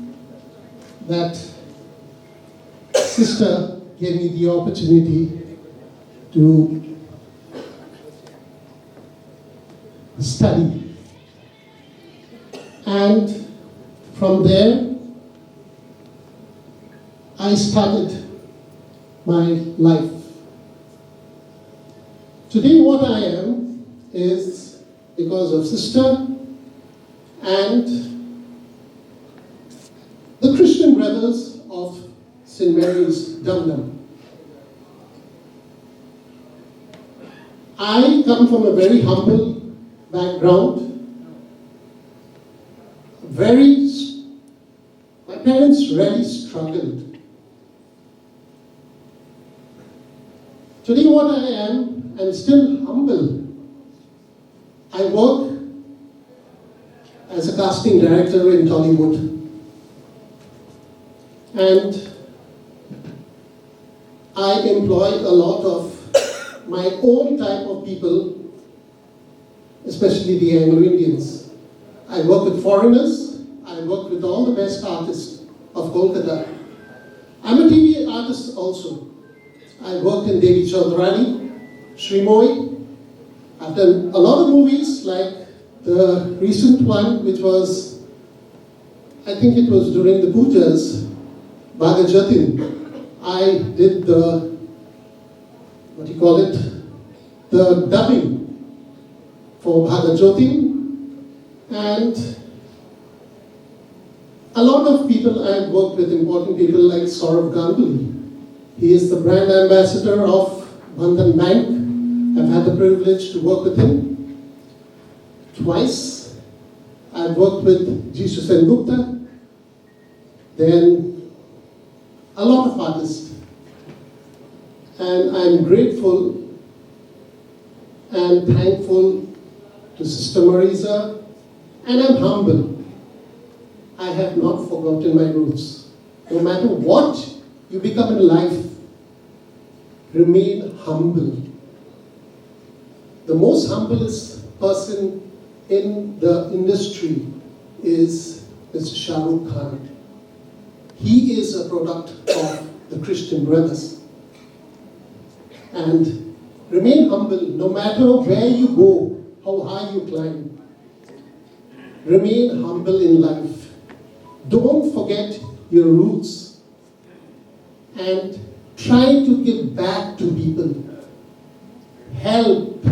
that Sister gave me the opportunity to study. And from there, I started my life. Today what I am is because of Sister and the Christian Brothers of St. Mary's, Dublin. I come from a very humble background. My parents really struggled. Today what I am, I'm still humble. I work as a casting director in Tollywood. And I employ a lot of my own type of people, especially the Anglo-Indians. I work with foreigners. I work with all the best artists of Kolkata. I'm a TV artist also. I worked in Devi Chaudhrani, Shrimoy. I've done a lot of movies, like the recent one, which was, I think it was during the pujas, Bhagajatin. I did the dubbing for Bhagajatin. And a lot of people, I've worked with important people like Saurav Ganguly. He is the brand ambassador of Bandhan Bank. I've had the privilege to work with him twice. I've worked with Jesus and Gupta. Then a lot of artists. And I'm grateful and thankful to Sister Marisa, and I'm humble. I have not forgotten my roots. No matter what you become in life, remain humble. The most humblest person in the industry is Mr. Shah Rukh Khan. He is a product of the Christian Brothers. And remain humble no matter where you go, how high you climb. Remain humble in life. Don't forget your roots. And try to give back to people. Help.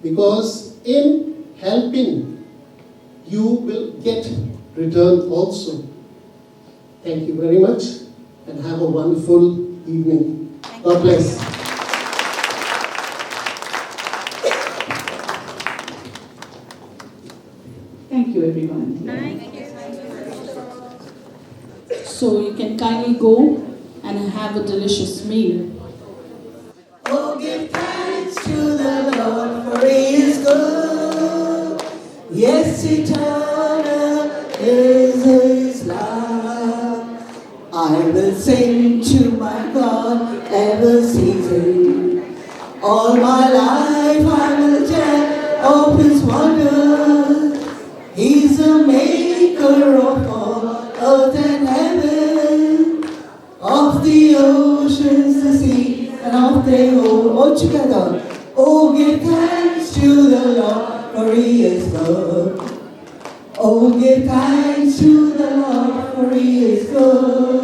Because in helping, you will get return also. Thank you very much and have a wonderful evening. God bless. Thank you, everyone. So you can kindly go and have a delicious meal. Oh, give thanks to the Lord, for He is good. Yes, eternal is His love. I will sing to my God ever ceasing. All my life I will tell of His wonders. He's the maker of all earth and heaven, of the oceans, the sea, and of the whole. All together. Oh, give thanks to the Lord, for He is good. Oh, give thanks to the Lord, for He is good.